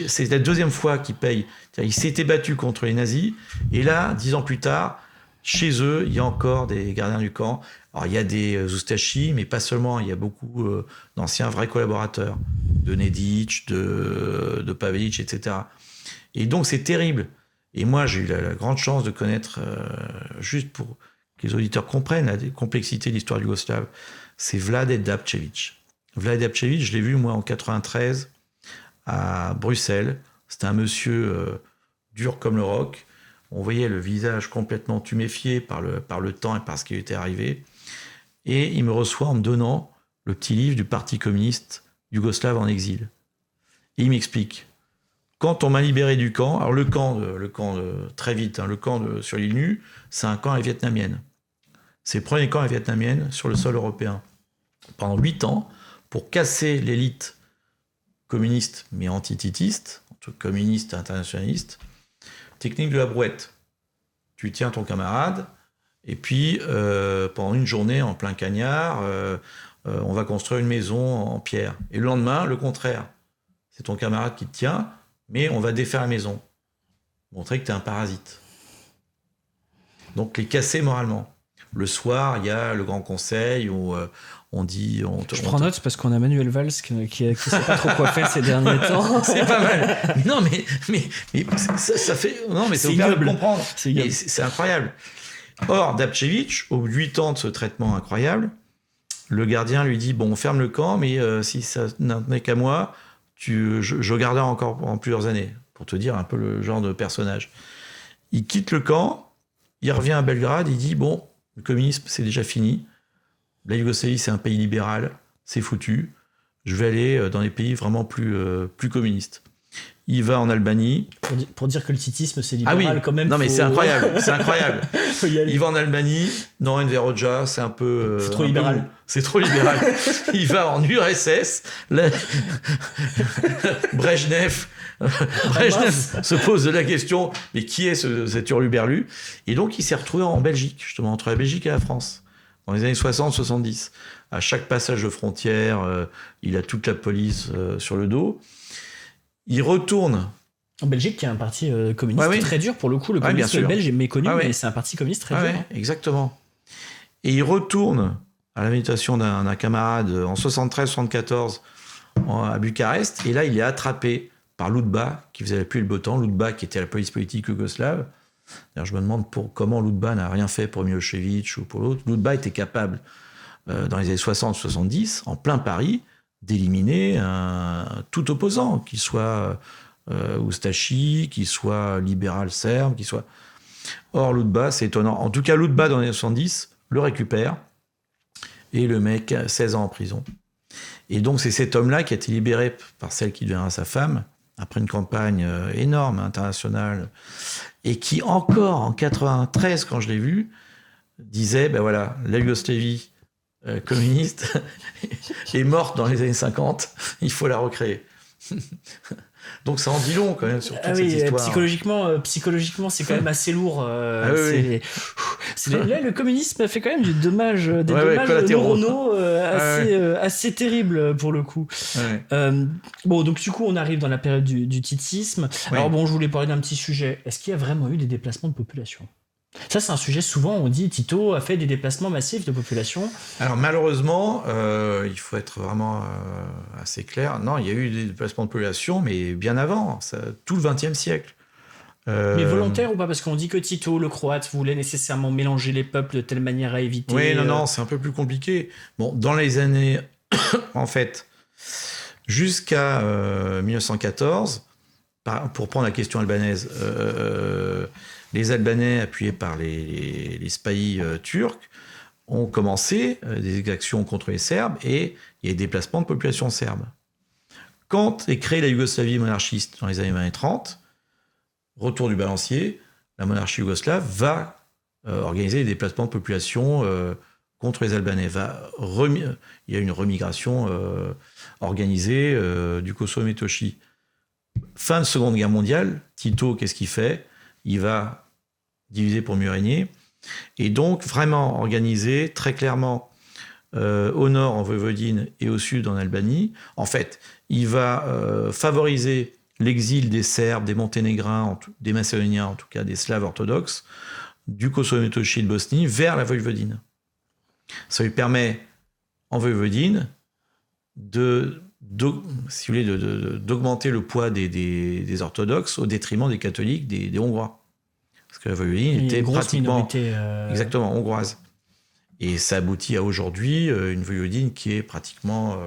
c'est la deuxième fois qu'ils payent. Ils s'étaient battus contre les nazis, et là, 10 ans plus tard, chez eux, il y a encore des gardiens du camp. Alors, il y a des Oustachis, mais pas seulement. Il y a beaucoup d'anciens vrais collaborateurs, de Nedic, de Pavelic, etc. Et donc, c'est terrible. Et moi, j'ai eu la grande chance de connaître, juste pour que les auditeurs comprennent la complexité de l'histoire yougoslave, c'est Vlade Dapčević. Vlade Dapčević, je l'ai vu, moi, en 93, à Bruxelles. C'était un monsieur dur comme le roc. On voyait le visage complètement tuméfié par le temps et par ce qui lui était arrivé. Et il me reçoit en me donnant le petit livre du Parti communiste yougoslave en exil. Et il m'explique. Quand on m'a libéré du camp, alors le camp très vite, le camp sur l'île nue, c'est un camp à la vietnamienne. C'est le premier camp à la vietnamienne sur le sol européen. Pendant 8 ans, pour casser l'élite communiste, mais anti-titiste, communiste internationaliste, technique de la brouette. Tu tiens ton camarade, et puis pendant une journée en plein cagnard, on va construire une maison en pierre. Et le lendemain, le contraire. C'est ton camarade qui te tient, mais on va défaire la maison. Montrer que tu es un parasite. Donc les casser moralement. Le soir, il y a le grand conseil où on dit... Je prends note parce qu'on a Manuel Valls qui ne sait pas trop quoi faire ces derniers temps. C'est pas mal. Non, mais ça fait... Non, mais ça vous permet de comprendre. C'est incroyable. Or, Dapčević, au bout de 8 ans de ce traitement incroyable, le gardien lui dit, bon, on ferme le camp, mais si ça n'en est qu'à moi, je garderai encore pendant plusieurs années, pour te dire un peu le genre de personnage. Il quitte le camp, il revient à Belgrade, il dit, bon, le communisme, c'est déjà fini. La Yougoslavie, c'est un pays libéral, c'est foutu. Je vais aller dans des pays vraiment plus communistes. Il va en Albanie. Pour dire que le titisme, c'est Ah libéral oui, quand même. non mais c'est incroyable, c'est incroyable. Faut y aller. Il va en Albanie, non, Enver Hoxha, c'est un peu... C'est trop un peu libéral. mou. C'est trop libéral. Il va en URSS, là, Brejnev se pose la question, mais qui est cet hurluberlu? Et donc il s'est retrouvé en Belgique, justement, entre la Belgique et la France, dans les années 60-70. À chaque passage de frontière, il a toute la police sur le dos. Il retourne... En Belgique, qui est un parti communiste très dur, pour le coup, le communisme belge est méconnu, mais c'est un parti communiste très dur. Ouais, exactement. Et il retourne à l'invitation d'un camarade en 73-74 à Bucarest, et là il est attrapé par l'UDBA, qui faisait la pluie et le beau temps, l'UDBA qui était la police politique yougoslave. D'ailleurs, je me demande comment l'UDBA n'a rien fait pour Milosevic ou pour l'autre. L'UDBA était capable, dans les années 60-70, en plein Paris, d'éliminer tout opposant, qu'il soit Ustashi, qu'il soit libéral serbe, qu'il soit... Or, l'UDBA, c'est étonnant. En tout cas, l'UDBA, dans les années 70, le récupère, et le mec, 16 ans en prison. Et donc, c'est cet homme-là qui a été libéré par celle qui deviendra sa femme, après une campagne énorme, internationale, et qui, encore en 93, quand je l'ai vu, disait, ben voilà, la Yougoslavie communiste est morte dans les années 50, il faut la recréer. Donc ça en dit long quand même sur toute cette histoire. Psychologiquement, c'est quand même assez lourd. Oui. Là, le communisme fait quand même des dommages neuronaux assez terribles pour le coup. Bon, donc du coup, on arrive dans la période du titisme. Alors bon, je voulais parler d'un petit sujet. Est-ce qu'il y a vraiment eu des déplacements de population ? Ça, c'est un sujet, souvent, on dit Tito a fait des déplacements massifs de population. Alors, malheureusement, il faut être vraiment assez clair. Non, il y a eu des déplacements de population, mais bien avant, tout le XXe siècle. Mais volontaire ou pas ? Parce qu'on dit que Tito, le Croate, voulait nécessairement mélanger les peuples de telle manière à éviter... Oui, non, c'est un peu plus compliqué. Bon, dans les années... en fait, jusqu'à 1914, pour prendre la question albanaise... les Albanais, appuyés par les spahis turcs, ont commencé des exactions contre les Serbes et il y a des déplacements de population serbe. Quand est créée la Yougoslavie monarchiste dans les années 30, retour du balancier, la monarchie yougoslave va organiser des déplacements de population contre les Albanais. Il y a une remigration organisée du Kosovo Metochi. Fin de Seconde Guerre mondiale, Tito, qu'est-ce qu'il fait ? Il va diviser pour mieux régner. Et donc, vraiment organiser très clairement au nord en Voïvodine et au sud en Albanie. En fait, il va favoriser l'exil des Serbes, des Monténégrins, des Macédoniens, en tout cas des Slaves orthodoxes, du Kosovo Metochi de Bosnie vers la Voïvodine. Ça lui permet, en Voïvodine, d'augmenter le poids des orthodoxes au détriment des catholiques, des Hongrois. Parce que la Voïvodine était pratiquement exactement hongroise. Et ça aboutit à aujourd'hui une Voïvodine qui est pratiquement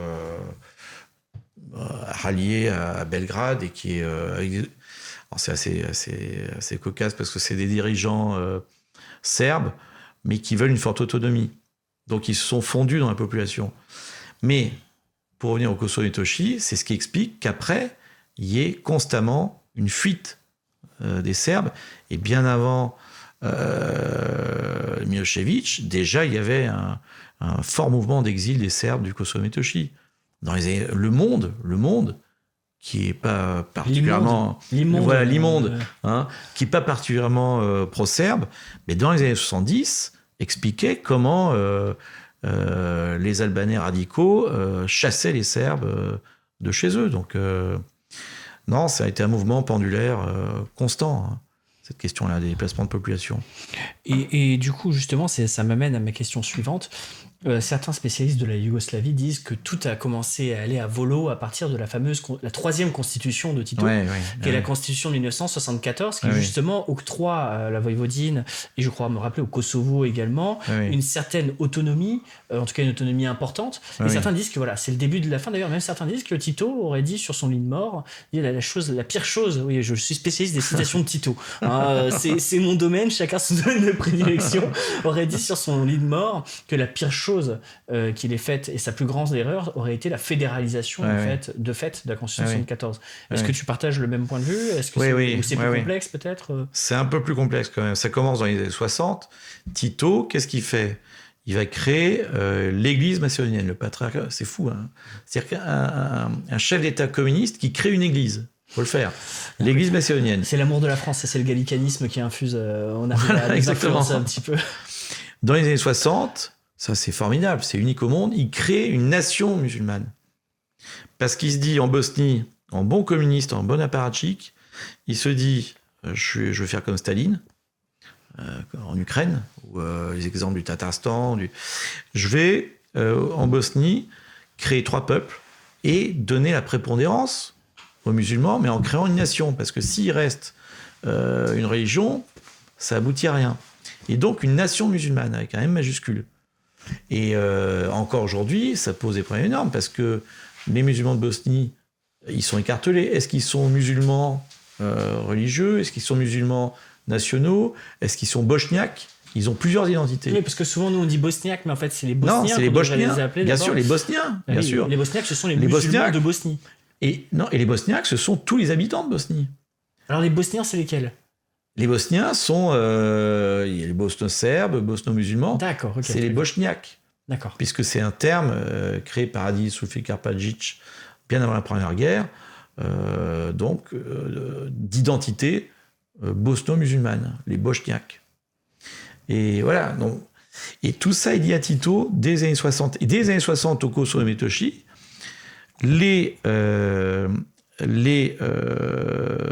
ralliée à Belgrade et qui est... alors c'est assez cocasse parce que c'est des dirigeants serbes, mais qui veulent une forte autonomie. Donc ils se sont fondus dans la population. Mais... pour revenir au Kosovo Metochi, c'est ce qui explique qu'après, il y ait constamment une fuite des Serbes. Et bien avant Milosevic, déjà, il y avait un fort mouvement d'exil des Serbes du Kosovo Metochi. Dans les années, le monde, qui n'est pas particulièrement... l'immonde, qui n'est pas particulièrement pro-serbe, mais dans les années 70, expliquait comment... les Albanais radicaux chassaient les Serbes de chez eux. Donc, non, ça a été un mouvement pendulaire constant, cette question-là, des déplacements de population. Et du coup, justement, ça m'amène à ma question suivante. Certains spécialistes de la Yougoslavie disent que tout a commencé à aller à volo à partir de la troisième constitution de Tito, qui est la constitution de 1974, qui justement octroie à la Voïvodine, et je crois me rappeler au Kosovo également, une certaine autonomie, en tout cas une autonomie importante. Et certains disent que voilà, c'est le début de la fin. D'ailleurs, même certains disent que Tito aurait dit sur son lit de mort, la pire chose, oui, je suis spécialiste des citations de Tito, c'est mon domaine, chacun son domaine de prédilection, aurait dit sur son lit de mort que la pire chose chose qu'il ait faite, et sa plus grande erreur aurait été la fédéralisation de fait de la Constitution de 1974. Est-ce que tu partages le même point de vue? Est-ce que c'est plus complexe peut-être? C'est un peu plus complexe quand même. Ça commence dans les années 60. Tito, qu'est-ce qu'il fait? Il va créer l'église macédonienne, le patriarcat. C'est fou, hein. C'est-à-dire qu'un chef d'État communiste qui crée une église. Faut le faire. L'église macédonienne. C'est l'amour de la France, c'est le gallicanisme qui infuse. On arrive à les influencer un petit peu. Dans les années 60, ça c'est formidable, c'est unique au monde, il crée une nation musulmane. Parce qu'il se dit en Bosnie, en bon communiste, en bon apparatchik, il se dit je vais faire comme Staline, en Ukraine, ou les exemples du Tatarstan. Je vais, en Bosnie, créer 3 peuples et donner la prépondérance aux musulmans, mais en créant une nation. Parce que s'il reste une religion, ça aboutit à rien. Et donc une nation musulmane, avec un M majuscule. Et encore aujourd'hui, ça pose des problèmes énormes, parce que les musulmans de Bosnie, ils sont écartelés. Est-ce qu'ils sont musulmans religieux? Est-ce qu'ils sont musulmans nationaux? Est-ce qu'ils sont bosniaques? Ils ont plusieurs identités. Oui, parce que souvent, nous, on dit bosniaques, mais en fait, c'est les Bosniens. Non, c'est les Bosniens. Bien sûr, les Bosniens. Bien sûr. Les Bosniaques, ce sont les musulmans de Bosnie. Et les Bosniaques, ce sont tous les habitants de Bosnie. Alors, les Bosniens, c'est lesquels? Les Bosniens sont... il y a les bosno-serbes, bosno-musulmans. D'accord, ok. C'est les bosniaques. D'accord. Puisque c'est un terme créé par Adi Sulfi Karpadžić bien avant la Première Guerre, d'identité bosno-musulmane, les bosniaques. Et voilà. Donc, et tout ça est lié à Tito dès les années 60. Et dès les années 60, au Kosovo et Metochi, les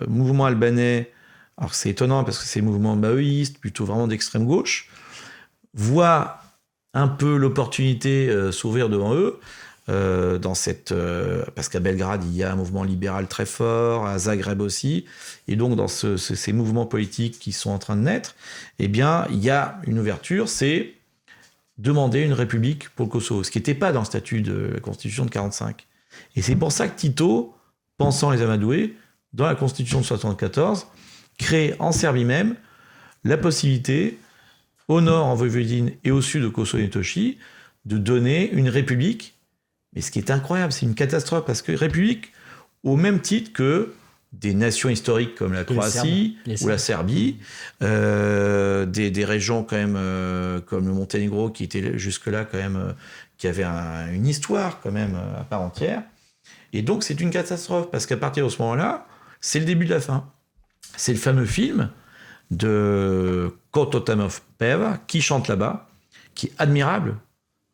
mouvements albanais, alors c'est étonnant parce que c'est des mouvements maoïstes, plutôt vraiment d'extrême gauche, voient un peu l'opportunité s'ouvrir devant eux, parce qu'à Belgrade, il y a un mouvement libéral très fort, à Zagreb aussi, et donc dans ces mouvements politiques qui sont en train de naître, eh bien, il y a une ouverture, c'est demander une république pour le Kosovo, ce qui n'était pas dans le statut de la Constitution de 1945. Et c'est pour ça que Tito, pensant les amadouer, dans la Constitution de 1974, crée en Serbie même la possibilité, au nord en Voïvodine et au sud au Kosovo et Metochi, de donner une république. Mais ce qui est incroyable, c'est une catastrophe, parce que république, au même titre que des nations historiques comme la Croatie ou la Serbie, des régions quand même comme le Monténégro, qui était jusque-là quand même, qui avait une histoire quand même à part entière. Et donc c'est une catastrophe, parce qu'à partir de ce moment-là, c'est le début de la fin. C'est le fameux film de Kototamov Peva, qui chante là-bas, qui est admirable.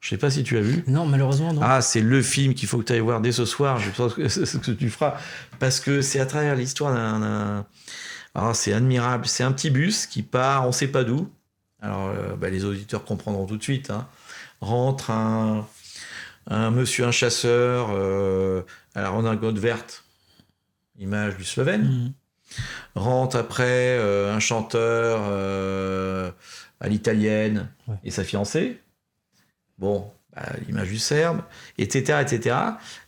Je ne sais pas si tu as vu. Non, malheureusement, non. Ah, c'est le film qu'il faut que tu ailles voir dès ce soir. Je pense que c'est ce que tu feras. Parce que c'est à travers l'histoire d'un... Ah, c'est admirable. C'est un petit bus qui part, on ne sait pas d'où. Alors, les auditeurs comprendront tout de suite. Hein. Rentre un monsieur, un chasseur, à la redingote verte, image du Slovène. Rentre après un chanteur à l'italienne et sa fiancée. Bon, l'image du Serbe, etc., etc.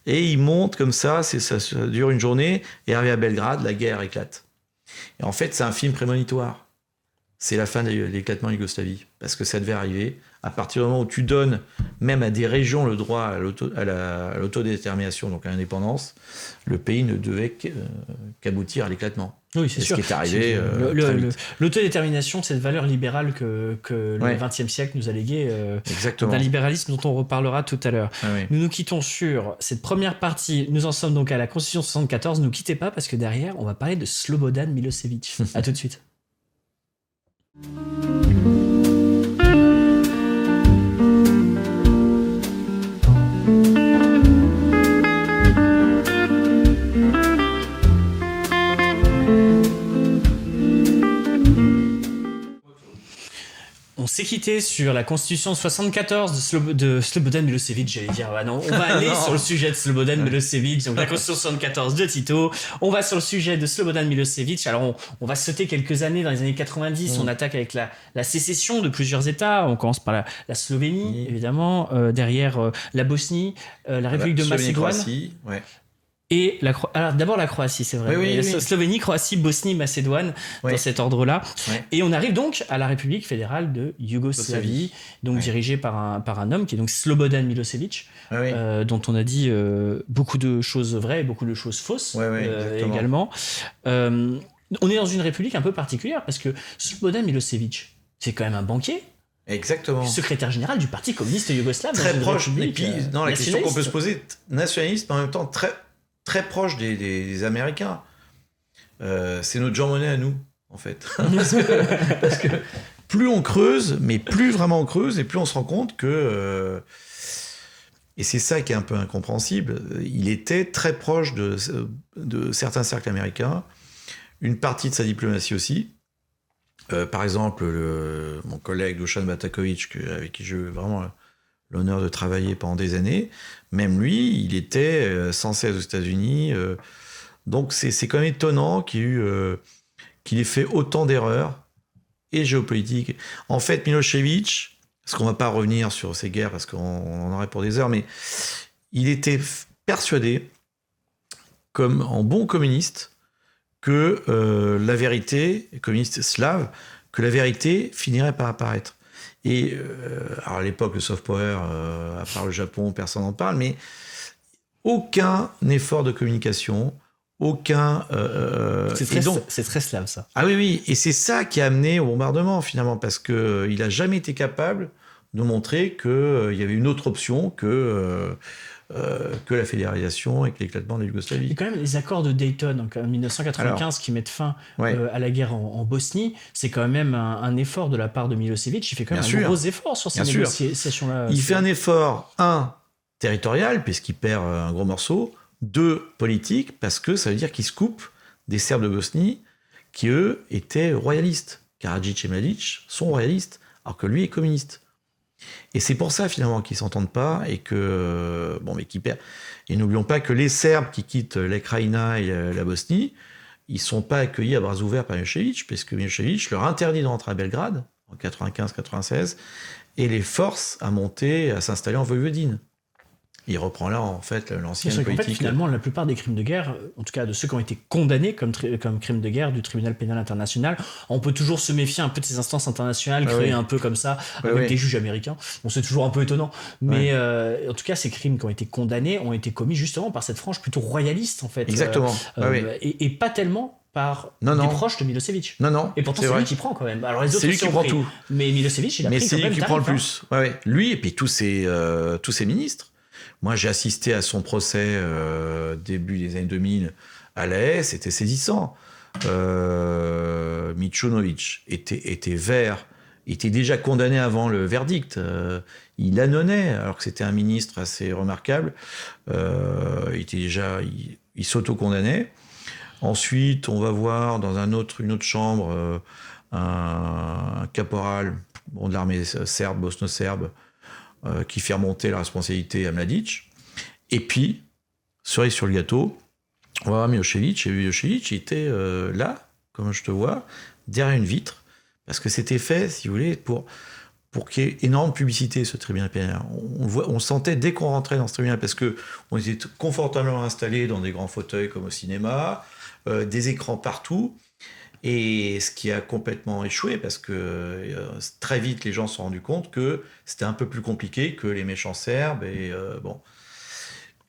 Et il monte comme ça, ça dure une journée, et arrivé à Belgrade, la guerre éclate. Et en fait, c'est un film prémonitoire. C'est la fin de l'éclatement de Yougoslavie, parce que ça devait arriver. À partir du moment où tu donnes même à des régions le droit à l'autodétermination, donc à l'indépendance, le pays ne devait qu'aboutir à l'éclatement. Oui, c'est sûr. Ce qui est arrivé l'autodétermination, c'est une valeur libérale que le XXe siècle nous a léguée, d'un libéralisme dont on reparlera tout à l'heure. Ah oui. Nous nous quittons sur cette première partie. Nous en sommes donc à la Constitution 74. Ne quittez pas, parce que derrière, on va parler de Slobodan Milosevic. À tout de suite. On s'est quitté sur la Constitution 74 de Slobodan Milosevic, j'allais dire. Ah non, on va aller sur le sujet de Slobodan Milosevic, donc la Constitution 74 de Tito. On va sur le sujet de Slobodan Milosevic. Alors, on va sauter quelques années. Dans les années 90, on attaque avec la sécession de plusieurs États. On commence par la Slovénie, évidemment. Derrière, la Bosnie, la République de Macédoine. Et alors d'abord la Croatie, c'est vrai. Oui, Slovénie, Croatie, Bosnie, Macédoine, dans cet ordre-là. Ouais. Et on arrive donc à la République fédérale de Yougoslavie, donc dirigée par un homme qui est donc Slobodan Milosevic, dont on a dit beaucoup de choses vraies et beaucoup de choses fausses également. On est dans une république un peu particulière parce que Slobodan Milosevic, c'est quand même un banquier. Exactement. Secrétaire général du Parti communiste yougoslave. Très proche. Et puis, la question qu'on peut se poser, nationaliste, mais en même temps très proche des Américains. C'est notre Jean Monnet à nous, en fait. parce que plus on creuse, mais plus vraiment on creuse, et plus on se rend compte que... et c'est ça qui est un peu incompréhensible. Il était très proche de certains cercles américains, une partie de sa diplomatie aussi. Par exemple, mon collègue Dusan Batakovic, avec qui j'ai eu vraiment l'honneur de travailler pendant des années, même lui, il était sans cesse aux États-Unis. Donc c'est quand même étonnant qu'il ait fait autant d'erreurs et géopolitiques. En fait, Milosevic, parce qu'on ne va pas revenir sur ces guerres, parce qu'on en aurait pour des heures, mais il était persuadé, comme en bon communiste, que la vérité, communiste slave, que la vérité finirait par apparaître. Et alors à l'époque, le soft power, à part le Japon, personne n'en parle, mais aucun effort de communication, aucun... c'est très slave, ça. Ah oui, et c'est ça qui a amené au bombardement, finalement, parce qu'il n'a jamais été capable de montrer qu'il y avait une autre option que la fédéralisation et que l'éclatement de la Yougoslavie. Il y a quand même les accords de Dayton en 1995 qui mettent fin à la guerre en Bosnie. C'est quand même un effort de la part de Milosevic. Il fait quand même un gros effort sur ces négociations-là. Il fait un effort, territorial, puisqu'il perd un gros morceau, 2, politique, parce que ça veut dire qu'il se coupe des Serbes de Bosnie qui, eux, étaient royalistes. Karadzic et Mladic sont royalistes, alors que lui est communiste. Et c'est pour ça, finalement, qu'ils ne s'entendent pas et que... mais qu'ils perdent. Et n'oublions pas que les Serbes qui quittent l'Ukraïna et la Bosnie, ils ne sont pas accueillis à bras ouverts par Milosevic, puisque Milosevic leur interdit de rentrer à Belgrade, en 95-96, et les force à monter, à s'installer en Voïvodine. Il reprend là, en fait, l'ancienne politique. En fait, finalement, la plupart des crimes de guerre, en tout cas de ceux qui ont été condamnés comme crimes de guerre du tribunal pénal international, on peut toujours se méfier un peu de ces instances internationales créées un peu comme ça, avec des juges américains. Bon, c'est toujours un peu étonnant. Mais en tout cas, ces crimes qui ont été condamnés ont été commis justement par cette frange plutôt royaliste, en fait. Exactement. Et pas tellement par des proches de Milosevic. Non. Et pourtant, c'est lui qui prend quand même. Alors, les autres, c'est lui qui prend tout. Mais Milosevic, il a pris quand même. Mais c'est lui qui prend le plus. Lui et puis tous ses ministres. Moi, j'ai assisté à son procès début des années 2000 à La Haye, c'était saisissant. Mićunović était vert, il était déjà condamné avant le verdict. Il annonnait, alors que c'était un ministre assez remarquable. Il s'auto-condamnait. Ensuite, on va voir dans une autre chambre un caporal de l'armée serbe, bosno-serbe, qui fait remonter la responsabilité à Mladic. Et puis, cerise sur le gâteau, on va voir Milosevic. Et Milosevic était là, comme je te vois, derrière une vitre, parce que c'était fait, si vous voulez, pour qu'il y ait énorme publicité, ce tribunal pénal. On sentait dès qu'on rentrait dans ce tribunal, parce qu'on était confortablement installés dans des grands fauteuils comme au cinéma, des écrans partout. Et ce qui a complètement échoué, parce que très vite, les gens se sont rendus compte que c'était un peu plus compliqué que les méchants Serbes. Et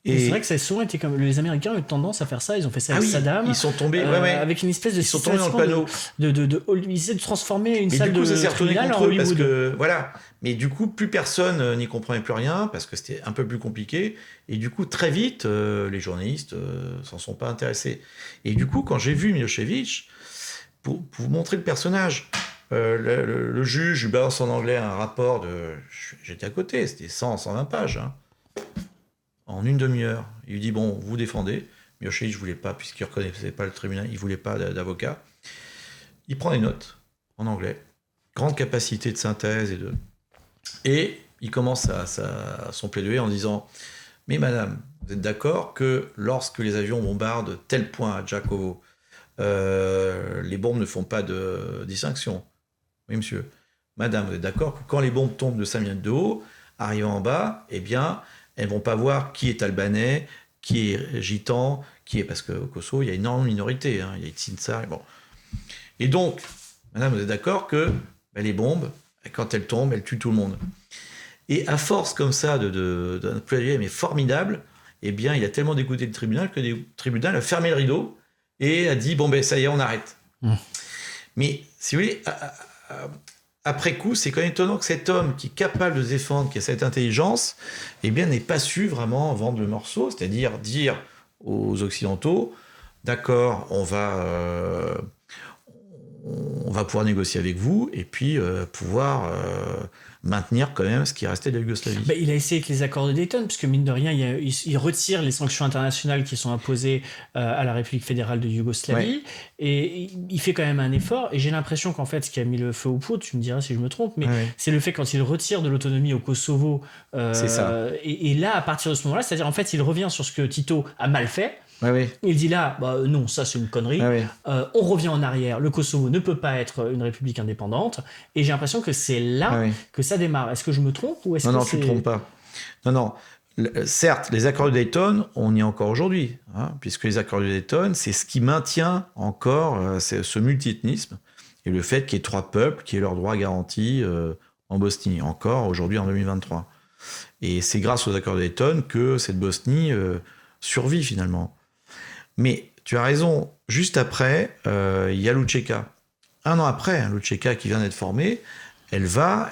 c'est vrai que ça a souvent été comme... Les Américains ont eu tendance à faire ça. Ils ont fait ça avec Saddam. Ils sont tombés, avec une espèce de... Ils sont tombés dans le panneau. Ils essaient de transformer une salle de ça s'est retourné tribunal contre en eux, parce Hollywood. que, voilà. Mais du coup, plus personne n'y comprenait plus rien, parce que c'était un peu plus compliqué. Et du coup, très vite, les journalistes s'en sont pas intéressés. Et du coup, quand j'ai vu Milosevic... Pour vous montrer le personnage, le juge lui balance en anglais un rapport de... J'étais à côté, c'était 120 pages. En une demi-heure. Il lui dit, bon, vous défendez. Milosevic ne voulait pas, puisqu'il ne reconnaissait pas le tribunal, il ne voulait pas d'avocat. Il prend des notes en anglais. Grande capacité de synthèse. Et il commence son plaidoyer en disant, mais madame, vous êtes d'accord que lorsque les avions bombardent tel point à Jakovo, les bombes ne font pas de distinction. Oui, monsieur. Madame, vous êtes d'accord que quand les bombes tombent de 5 mètres de haut, arrivant en bas, eh bien, elles ne vont pas voir qui est albanais, qui est gitan, parce qu'au Kosovo, il y a énormément de minorités, il y a Itzinsa, bon. Et donc, madame, vous êtes d'accord que les bombes, quand elles tombent, elles tuent tout le monde. Et à force comme ça d'un plaidoyer mais formidable, eh bien, il a tellement dégoûté le tribunal que le tribunal a fermé le rideau et a dit ça y est, on arrête. Mais si vous voulez, après coup, c'est quand même étonnant que cet homme qui est capable de se défendre, qui a cette intelligence, eh bien, n'ait pas su vraiment vendre le morceau, c'est-à-dire dire aux Occidentaux, d'accord, on va pouvoir négocier avec vous et puis pouvoir maintenir quand même ce qui restait de la Yougoslavie. Il a essayé avec les accords de Dayton, puisque mine de rien, il retire les sanctions internationales qui sont imposées à la République fédérale de Yougoslavie, et il fait quand même un effort, et j'ai l'impression qu'en fait, ce qui a mis le feu aux poudres, tu me diras si je me trompe, mais c'est le fait quand il retire de l'autonomie au Kosovo, c'est ça. Et là, à partir de ce moment-là, c'est-à-dire en fait, il revient sur ce que Tito a mal fait. Il dit là, non, ça c'est une connerie. On revient en arrière. Le Kosovo ne peut pas être une république indépendante. Et j'ai l'impression que c'est là que ça démarre. Est-ce que je me trompe ou est-ce Non, tu ne te trompes pas. Non. Certes, les accords de Dayton, on y est encore aujourd'hui, puisque les accords de Dayton, c'est ce qui maintient encore ce multiethnisme et le fait qu'il y ait 3 peuples qui aient leurs droits garantis en Bosnie, encore aujourd'hui en 2023. Et c'est grâce aux accords de Dayton que cette Bosnie survit finalement. Mais tu as raison, juste après, il y a l'Učeka. 1 an après, l'Učeka qui vient d'être formée, elle va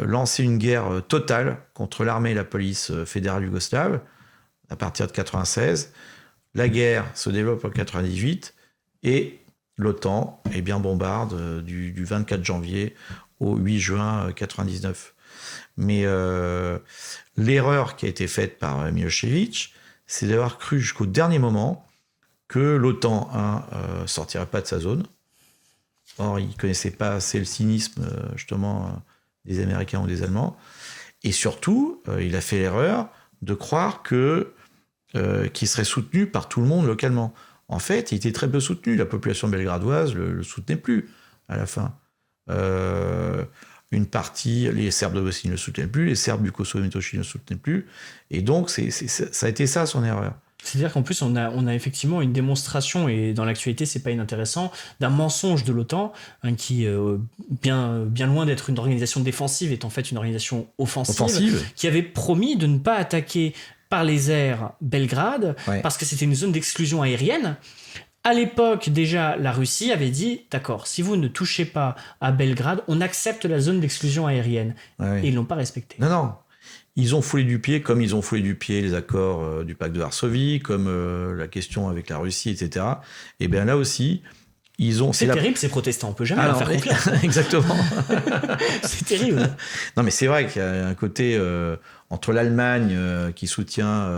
lancer une guerre totale contre l'armée et la police fédérale yougoslave à partir de 96. La guerre se développe en 98 et l'OTAN bombarde du 24 janvier au 8 juin 99. Mais l'erreur qui a été faite par Milošević, c'est d'avoir cru jusqu'au dernier moment que l'OTAN sortirait pas de sa zone. Or, il ne connaissait pas assez le cynisme, justement, des Américains ou des Allemands. Et surtout, il a fait l'erreur de croire qu'il serait soutenu par tout le monde localement. En fait, il était très peu soutenu. La population belgradoise le soutenait plus à la fin. Une partie, les Serbes de Bosnie ne le soutenaient plus, les Serbes du Kosovo et Metochi ne le soutenaient plus. Et donc, ça a été ça son erreur. C'est-à-dire qu'en plus, on a effectivement une démonstration, et dans l'actualité, c'est pas inintéressant, d'un mensonge de l'OTAN, qui, bien loin d'être une organisation défensive, est en fait une organisation offensive. Qui avait promis de ne pas attaquer par les airs Belgrade, parce que c'était une zone d'exclusion aérienne. À l'époque, déjà, la Russie avait dit « D'accord, si vous ne touchez pas à Belgrade, on accepte la zone d'exclusion aérienne. » Et ils ne l'ont pas respecté. Non. Ils ont foulé du pied, comme ils ont foulé du pied les accords du pacte de Varsovie, comme la question avec la Russie, etc. Et bien là aussi, ils ont... C'est terrible, ces protestants, on ne peut jamais leur faire confiance. Exactement. C'est terrible. Non, mais c'est vrai qu'il y a un côté entre l'Allemagne qui soutient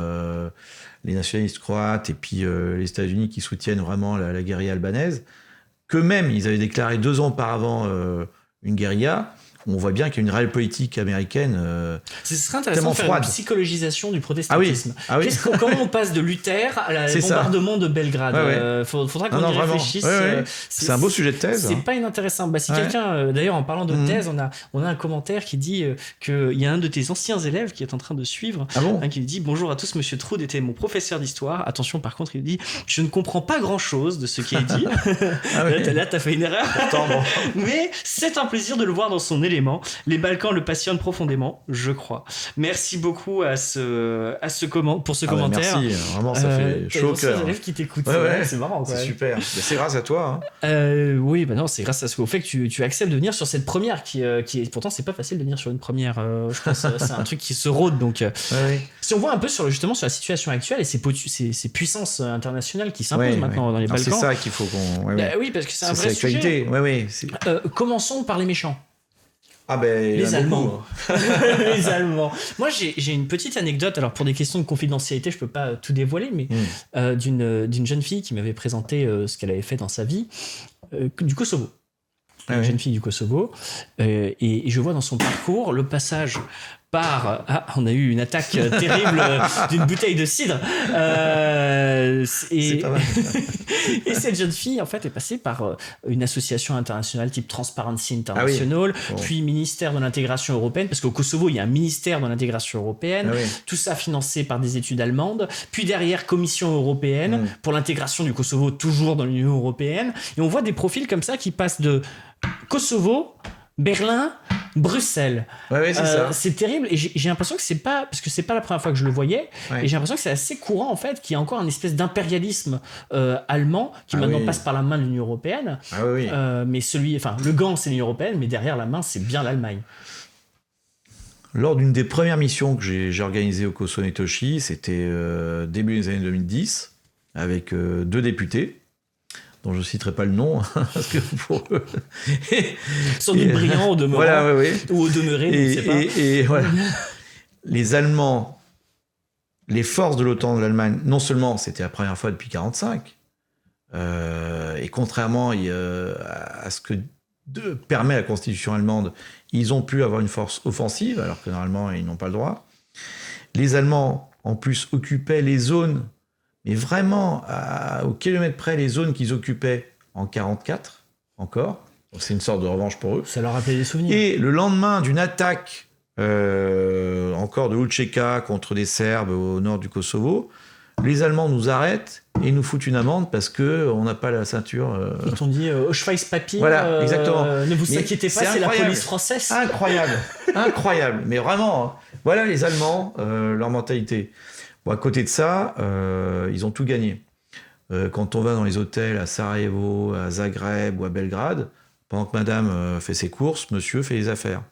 les nationalistes croates et puis les États-Unis qui soutiennent vraiment la guérilla albanaise, qu'eux-mêmes, ils avaient déclaré 2 ans auparavant une guérilla. On voit bien qu'il y a une réelle politique américaine ce serait intéressant de faire une psychologisation du protestantisme. Comment on passe de Luther à la bombardement de Belgrade. Faudra qu'on y réfléchisse. C'est un beau sujet de thèse. C'est pas inintéressant. Si quelqu'un, d'ailleurs, en parlant de thèse, on a un commentaire qui dit qu'il y a un de tes anciens élèves qui est en train de suivre, qui dit « Bonjour à tous, Monsieur Troud était mon professeur d'histoire. Attention, par contre, il dit « Je ne comprends pas grand-chose de ce qui est dit. » Là, t'as fait une erreur. Mais c'est un plaisir de le voir dans son élément. Les Balkans le passionnent profondément, je crois. Merci beaucoup pour ce commentaire. Merci, vraiment, ça fait chaud au cœur. Élèves qui t'écoutent, c'est marrant. C'est super. C'est grâce à toi. Oui, non, c'est grâce au fait que tu acceptes de venir sur cette première qui est pourtant c'est pas facile de venir sur une première. Je pense c'est un truc qui se rôde. Donc, si on voit un peu justement sur la situation actuelle et ces puissances internationales qui s'imposent maintenant dans les Balkans. C'est ça qu'il faut qu'on. Oui, parce que c'est un vrai sujet. Commençons par les méchants. Les Allemands. Les Allemands. Moi, j'ai une petite anecdote. Alors, pour des questions de confidentialité, je peux pas tout dévoiler, mais d'une jeune fille qui m'avait présenté ce qu'elle avait fait dans sa vie, du Kosovo. Une jeune fille du Kosovo. Et je vois dans son parcours le passage par... Ah, on a eu une attaque terrible d'une bouteille de cidre. C'est pas mal. Et cette jeune fille, en fait, est passée par une association internationale type Transparency International, Bon. puis ministère de l'intégration européenne, parce qu'au Kosovo, il y a un ministère de l'intégration européenne, Ah oui. tout ça financé par des études allemandes, puis derrière Commission européenne, pour l'intégration du Kosovo toujours dans l'Union européenne. Et on voit des profils comme ça qui passent de Kosovo, Berlin, Bruxelles. Ouais, c'est ça. C'est terrible et j'ai l'impression que c'est pas parce que c'est pas la première fois que je le voyais Ouais. et j'ai l'impression que c'est assez courant en fait qu'il y a encore une espèce d'impérialisme allemand qui maintenant passe par la main de l'Union européenne. Ah oui. Mais le gant c'est l'Union européenne, mais derrière la main c'est bien l'Allemagne. Lors d'une des premières missions que j'ai organisées au Kosovo Netoshi, c'était début des années 2010, avec 2 députés, dont je ne citerai pas le nom, parce que pour eux... Sans doute brillants au demeurant, voilà, ou au demeuré, je ne sais pas. Et voilà. Les Allemands, les forces de l'OTAN de l'Allemagne, non seulement c'était la première fois depuis 1945, et contrairement à ce que permet la constitution allemande, ils ont pu avoir une force offensive, alors que normalement ils n'ont pas le droit. Les Allemands, en plus, occupaient les zones, mais vraiment au kilomètre près, les zones qu'ils occupaient en 1944, encore. Donc c'est une sorte de revanche pour eux. Ça leur rappelait des souvenirs. Et le lendemain d'une attaque, encore de Uceka contre des Serbes au nord du Kosovo, les Allemands nous arrêtent et nous foutent une amende parce qu'on n'a pas la ceinture. Ils t'ont dit Auschwitz-Papier, voilà, exactement. ne vous Mais inquiétez pas, c'est la police française. Incroyable, incroyable. Mais vraiment, hein. Voilà les Allemands, leur mentalité. Bon, à côté de ça, ils ont tout gagné. Quand on va dans les hôtels à Sarajevo, à Zagreb ou à Belgrade, pendant que madame fait ses courses, monsieur fait les affaires.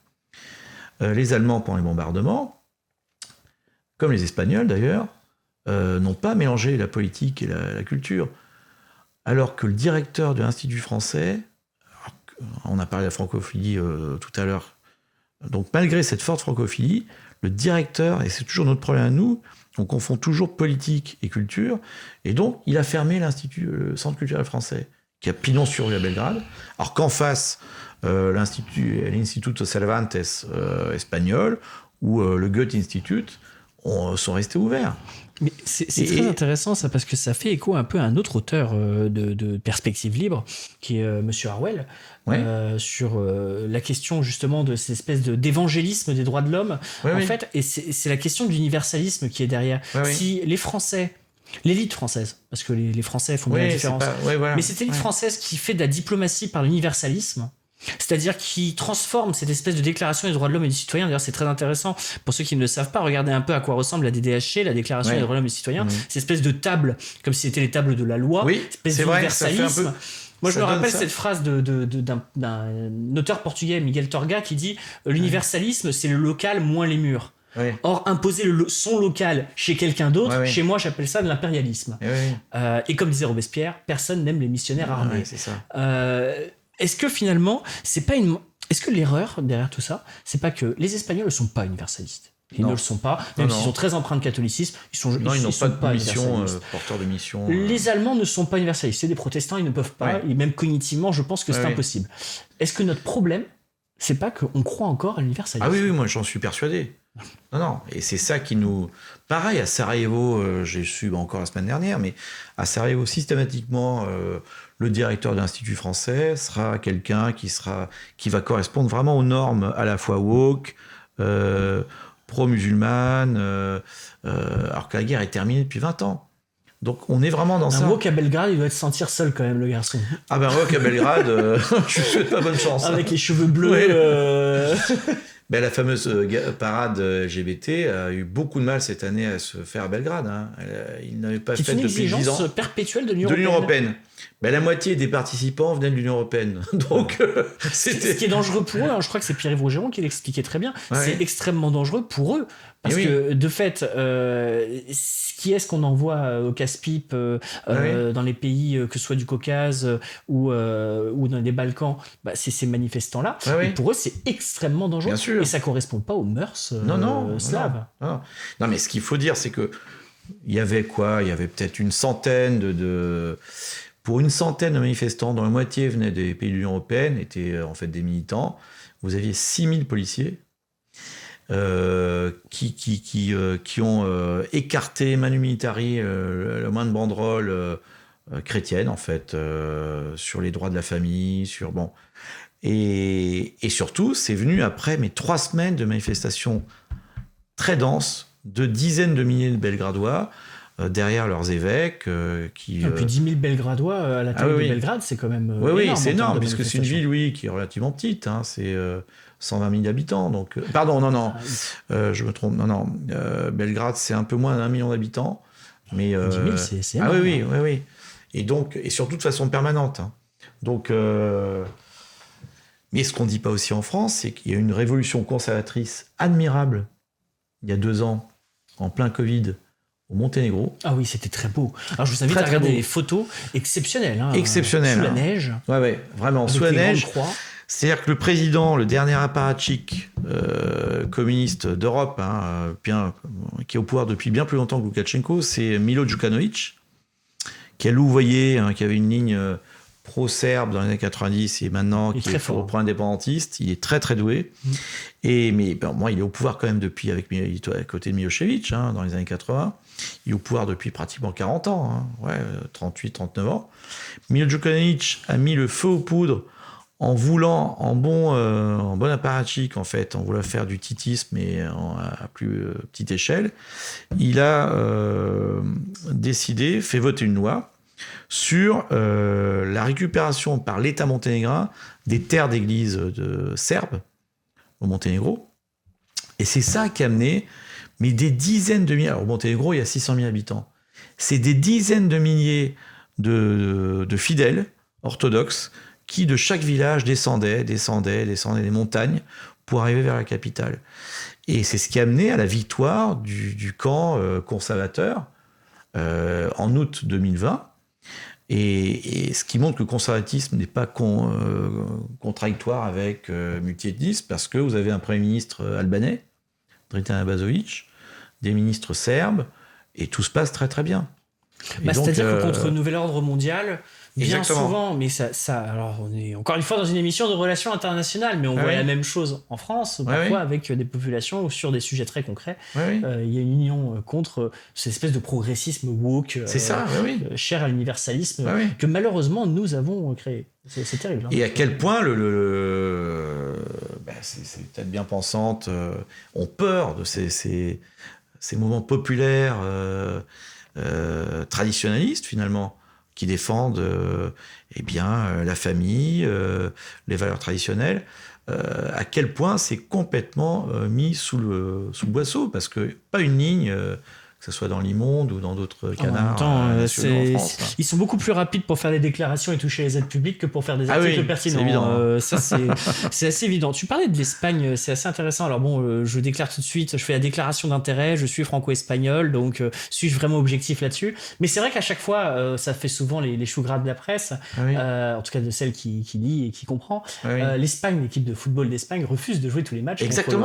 Les Allemands, pendant les bombardements, comme les Espagnols d'ailleurs, n'ont pas mélangé la politique et la culture. Alors que le directeur de l'Institut français, on a parlé de la francophilie tout à l'heure, donc malgré cette forte francophilie, le directeur, et c'est toujours notre problème à nous, on confond toujours politique et culture, et donc il a fermé le Centre culturel français, qui a pignon sur rue à Belgrade, alors qu'en face, l'Instituto Cervantes espagnol ou le Goethe Institute sont restés ouverts. Mais c'est très intéressant ça, parce que ça fait écho un peu à un autre auteur de Perspective Libre, qui est Monsieur Harwell, sur la question justement de cette espèce d'évangélisme des droits de l'homme. Fait, et c'est la question de l'universalisme qui est derrière. Si les Français, l'élite française, parce que les Français font bien la différence, mais cette élite française qui fait de la diplomatie par l'universalisme, c'est-à-dire qui transforme cette espèce de déclaration des droits de l'homme et du citoyen. D'ailleurs, c'est très intéressant pour ceux qui ne le savent pas. Regardez un peu à quoi ressemble la DDHC, la déclaration des droits de l'homme et du citoyen. Cette espèce de table, comme si c'était les tables de la loi, espèce d'universalisme. Moi, je me rappelle cette phrase d'un auteur portugais, Miguel Torga, qui dit l'universalisme, c'est le local moins les murs. Or, imposer son local chez quelqu'un d'autre, chez moi, j'appelle ça de l'impérialisme. Et comme disait Robespierre, personne n'aime les missionnaires armés. C'est ça. Est-ce que finalement, est-ce que l'erreur derrière tout ça, c'est pas que les Espagnols ne sont pas universalistes? Ils ne le sont pas, même s'ils sont très empreints de catholicisme, ils n'ont pas de mission, porteur de mission. Les Allemands ne sont pas universalistes, c'est des protestants, ils ne peuvent pas, et même cognitivement, je pense que c'est impossible. Est-ce que notre problème, c'est pas qu'on croit encore à l'universalisme? Ah oui, moi j'en suis persuadé. Non, et c'est ça qui nous... Pareil, à Sarajevo, j'ai su encore la semaine dernière, mais à Sarajevo, systématiquement, le directeur de l'Institut français sera quelqu'un qui va correspondre vraiment aux normes à la fois woke, pro-musulmane, alors que la guerre est terminée depuis 20 ans. Donc on est vraiment dans ça. Un woke à Belgrade, il doit se sentir seul quand même, le garçon. Ah ben woke à Belgrade, je lui souhaite pas bonne chance. Avec les cheveux bleus. Ben, la fameuse parade LGBT a eu beaucoup de mal cette année à se faire à Belgrade. Hein. Il n'avait pas fait depuis 10 ans. C'est une exigence perpétuelle de l'Union européenne. Ben, la moitié des participants venaient de l'Union européenne. Donc, c'était... Ce qui est dangereux pour eux, hein, je crois que c'est Pierre-Yves Rougeron qui l'expliquait très bien, c'est extrêmement dangereux pour eux. Parce que, de fait, qui est-ce qu'on envoie au casse-pipe dans les pays, que ce soit du Caucase ou dans les Balkans, c'est ces manifestants-là. Et pour eux, c'est extrêmement dangereux. Bien sûr. Et ça ne correspond pas aux mœurs slaves. Non, mais ce qu'il faut dire, c'est que il y avait quoi ? Il y avait peut-être une centaine pour une centaine de manifestants, dont la moitié venaient des pays de l'Union européenne, étaient en fait des militants. Vous aviez 6000 policiers. qui ont écarté Manu Militari, le moins de banderole chrétienne, en fait, sur les droits de la famille, sur... Bon. Et surtout, c'est venu après 3 semaines de manifestations très denses, de dizaines de milliers de Belgradois, derrière leurs évêques. Et puis 10 000 Belgradois à la tête de Belgrade, c'est quand même énorme. Oui, c'est énorme, puisque c'est une ville, oui, qui est relativement petite. Hein, c'est 120 000 habitants. Donc, pardon, non, je me trompe. Non, Belgrade, c'est un peu moins d'1 million d'habitants. Mais, 10 000, c'est énorme. Ah oui. Et surtout de façon permanente. Hein. Donc... Mais ce qu'on ne dit pas aussi en France, c'est qu'il y a eu une révolution conservatrice admirable il y a 2 ans, en plein Covid, au Monténégro. Ah oui, c'était très beau. Alors je vous invite à regarder les photos exceptionnelles. Hein, exceptionnelles. Sous la neige. Ouais, vraiment, sous la neige. C'est-à-dire que le président, le dernier apparatchik communiste d'Europe, qui est au pouvoir depuis bien plus longtemps que Loukachenko, c'est Milo Djukanovic, qui a louvoyé, qui avait une ligne... pro-serbe dans les années 90 et maintenant qui est pro-indépendantiste. Il est très très doué. Mais moi, il est au pouvoir quand même depuis, à côté de Milošević, dans les années 80. Il est au pouvoir depuis pratiquement 40 ans, 38, 39 ans. Milo Djukanovic a mis le feu aux poudres en voulant, en bon apparatchik, en fait, en voulant faire du titisme, mais à plus petite échelle. Il a fait voter une loi sur la récupération par l'État monténégrin des terres d'église serbes au Monténégro. Et c'est ça qui a amené des dizaines de milliers... Alors au Monténégro, il y a 600 000 habitants. C'est des dizaines de milliers de fidèles orthodoxes qui, de chaque village, descendaient les montagnes pour arriver vers la capitale. Et c'est ce qui a amené à la victoire du camp conservateur en août 2020. Et ce qui montre que le conservatisme n'est pas contradictoire avec multiethnisme, parce que vous avez un Premier ministre albanais, Dritan Abazovic, des ministres serbes, et tout se passe très très bien. C'est-à-dire que contre le nouvel ordre mondial, bien exactement. souvent, mais alors on est encore une fois dans une émission de relations internationales, mais on voit la même chose en France, parfois avec des populations ou sur des sujets très concrets. Il y a une union contre cette espèce de progressisme woke, cher à l'universalisme, que malheureusement nous avons créé. C'est terrible. Et à quel point ces têtes bien pensantes ont peur de ces mouvements populaires traditionnalistes finalement, qui défendent la famille, les valeurs traditionnelles, à quel point c'est complètement mis sous le boisseau, parce que pas une ligne, que ce soit dans l'E-Monde ou dans d'autres canards nationaux en France. Ils sont beaucoup plus rapides pour faire des déclarations et toucher les aides publiques que pour faire des articles pertinents. C'est évident. Ça, c'est assez évident. Tu parlais de l'Espagne, c'est assez intéressant. Alors bon, je déclare tout de suite, je fais la déclaration d'intérêt, je suis franco-espagnol, donc suis-je vraiment objectif là-dessus? Mais c'est vrai qu'à chaque fois, ça fait souvent les choux gras de la presse, en tout cas de celle qui lit et qui comprend. L'Espagne, l'équipe de football d'Espagne, refuse de jouer tous les matchs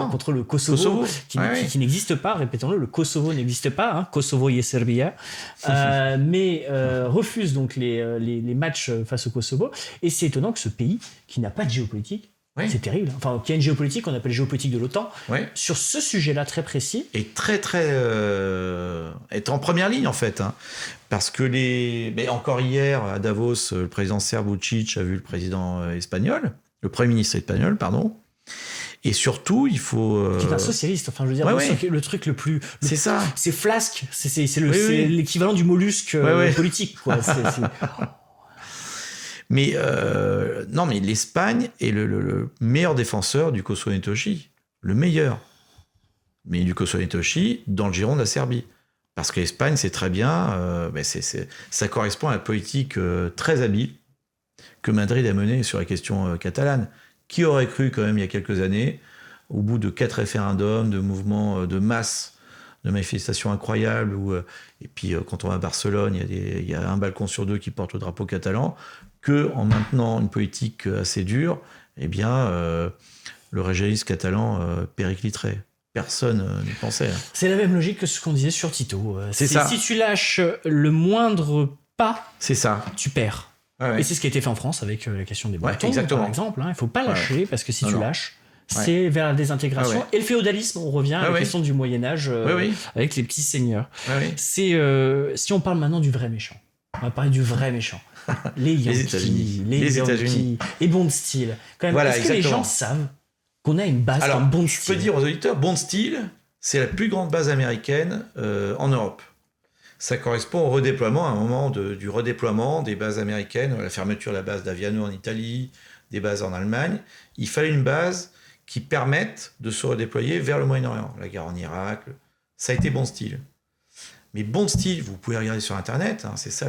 contre le Kosovo. Qui n'existe pas, répétons-le, le Kosovo n'existe pas. Kosovo et Serbia, mais refuse donc les matchs face au Kosovo. Et c'est étonnant que ce pays, qui n'a pas de géopolitique, c'est terrible, enfin, qui a une géopolitique qu'on appelle géopolitique de l'OTAN, sur ce sujet-là très précis. Et très, très... est en première ligne, en fait. Parce que mais encore hier, à Davos, le président serbe Vučić a vu le président espagnol, le Premier ministre espagnol, pardon. Et surtout, il faut... Qui est un socialiste, enfin, je veux dire, le truc le plus... C'est ça. C'est Flasque, c'est l'équivalent du mollusque politique, quoi. Mais l'Espagne est le meilleur défenseur du Kosovo Netoshi. Le meilleur. Mais du Kosovo Netoshi dans le giron de la Serbie. Parce que l'Espagne, c'est très bien... ça correspond à la politique très habile que Madrid a menée sur la question catalane. Qui aurait cru quand même il y a quelques années, au bout de 4 référendums, de mouvements de masse, de manifestations incroyables, et puis quand on va à Barcelone, il y a un balcon sur 2 qui porte le drapeau catalan, qu'en maintenant une politique assez dure, le régionalisme catalan péricliterait. Personne n'y pensait. C'est la même logique que ce qu'on disait sur Tito. C'est ça. Si tu lâches le moindre pas, tu perds. Et c'est ce qui a été fait en France avec la question des Bretons, par exemple. Il ne faut pas lâcher, parce que si tu lâches, c'est vers la désintégration. Et le féodalisme, on revient à la question du Moyen-Âge avec les petits seigneurs. C'est, si on parle maintenant du vrai méchant, on va parler du vrai méchant. Les Yankees, les États-Unis. Et Bond Steel. Quand même, est-ce que les gens savent qu'on a une base comme Bond Steel ? Je peux dire aux auditeurs, Bond Steel, c'est la plus grande base américaine en Europe. Ça correspond au redéploiement, à un moment du redéploiement des bases américaines, la fermeture de la base d'Aviano en Italie, des bases en Allemagne. Il fallait une base qui permette de se redéployer vers le Moyen-Orient. La guerre en Irak, ça a été Bond Steel. Mais Bond Steel, vous pouvez regarder sur Internet, hein, c'est ça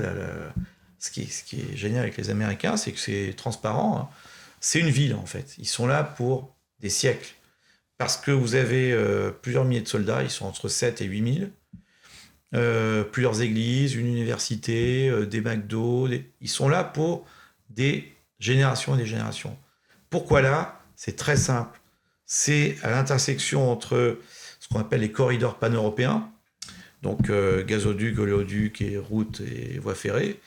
ce qui est génial avec les Américains, c'est que c'est transparent. Hein. C'est une ville, en fait. Ils sont là pour des siècles. Parce que vous avez plusieurs milliers de soldats, ils sont entre 7 et 8 000. Plusieurs églises, une université, des McDo. Ils sont là pour des générations et des générations. Pourquoi là ? C'est très simple. C'est à l'intersection entre ce qu'on appelle les corridors pan-européens, donc gazoduc, oléoduc et routes et voies ferrées,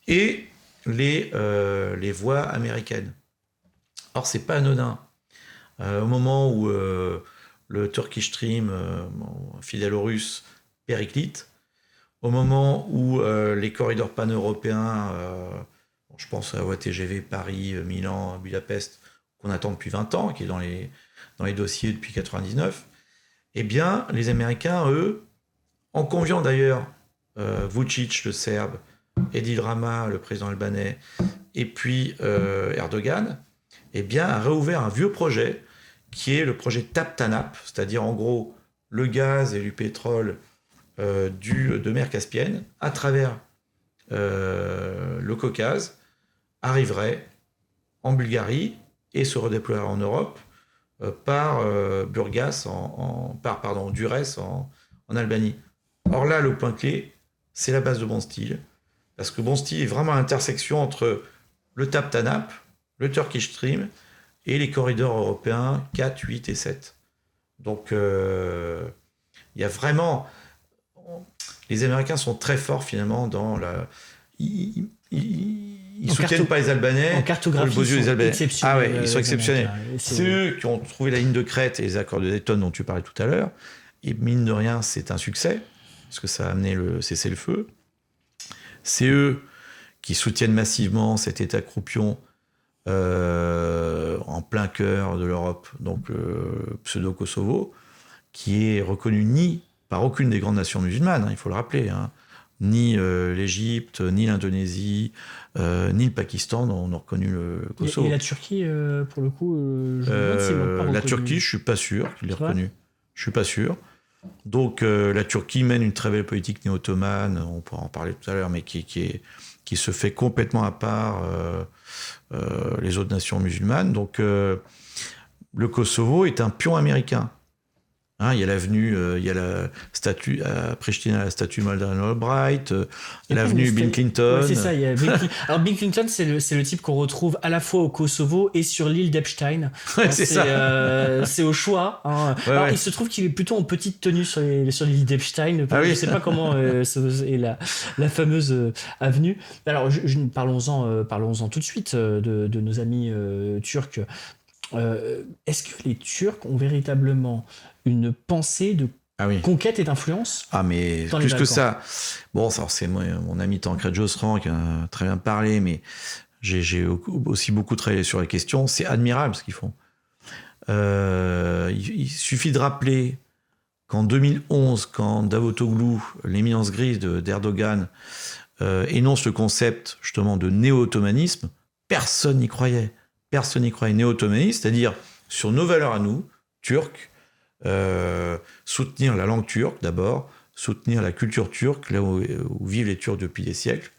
et les voies américaines. Or, c'est pas anodin. Au moment où le Turkish Stream, fidèle aux Russes, périclite, au moment où les corridors pan-européens, je pense à la voie TGV Paris, Milan, Budapest, qu'on attend depuis 20 ans, qui est dans les dossiers depuis 99, eh bien, les Américains, eux, en conviant d'ailleurs Vučić, le Serbe, Edi Rama, le président albanais, et puis Erdogan, eh bien, a réouvert un vieux projet qui est le projet TAP-TANAP, c'est-à-dire en gros le gaz et le pétrole de mer Caspienne à travers le Caucase arriverait en Bulgarie et se redéploierait en Europe par Durrës en Albanie. Or là, le point clé, c'est la base de Bond Steel, parce que Bond Steel est vraiment à l'intersection entre le TAP-TANAP, le Turkish Stream et les corridors européens 4, 8 et 7. Donc, il y a vraiment... Les Américains sont très forts, finalement, dans la... Ils ne soutiennent pas les Albanais. En cartographie, ils sont exceptionnels. Ah ouais, ils sont exceptionnels. C'est eux qui ont trouvé la ligne de crête et les accords de Dayton dont tu parlais tout à l'heure. Et mine de rien, c'est un succès, parce que ça a amené le cessez-le-feu. C'est eux qui soutiennent massivement cet État croupion en plein cœur de l'Europe, donc pseudo-Kosovo, qui est reconnu ni par aucune des grandes nations musulmanes, il faut le rappeler, ni l'Égypte, ni l'Indonésie, ni le Pakistan n'ont reconnu le Kosovo. Et la Turquie, pour le coup, je me demande s'ils l'ont pas reconnu. La Turquie, je suis pas sûr qu'il l'ait reconnu. Je suis pas sûr. Donc la Turquie mène une très belle politique néo-ottomane, on pourra en parler tout à l'heure, mais qui se fait complètement à part les autres nations musulmanes. Donc le Kosovo est un pion américain. Il y a l'avenue, il y a la statue à Pristina, la statue Madeleine Albright, l'avenue Bill Clinton. Ouais, c'est ça. Il y a Alors Bill Clinton, c'est le type qu'on retrouve à la fois au Kosovo et sur l'île d'Epstein. Ouais, c'est ça. C'est au choix. Il se trouve qu'il est plutôt en petite tenue sur l'île d'Epstein. Ah oui. Je ne sais pas comment est la fameuse avenue. Alors parlons-en tout de suite de nos amis turcs. Est-ce que les Turcs ont véritablement une pensée de conquête et d'influence? Mais plus que ça. Bon, c'est mon ami Tancred Josserand qui a très bien parlé, mais j'ai aussi beaucoup travaillé sur la question. C'est admirable ce qu'ils font. Il suffit de rappeler qu'en 2011, quand Davutoglu, l'éminence grise d'Erdogan, énonce le concept justement de néo-ottomanisme, personne n'y croyait. Personne n'y croyait. Néo-ottomanisme, c'est-à-dire sur nos valeurs à nous, turcs, soutenir la langue turque d'abord, soutenir la culture turque, là où vivent les Turcs depuis des siècles,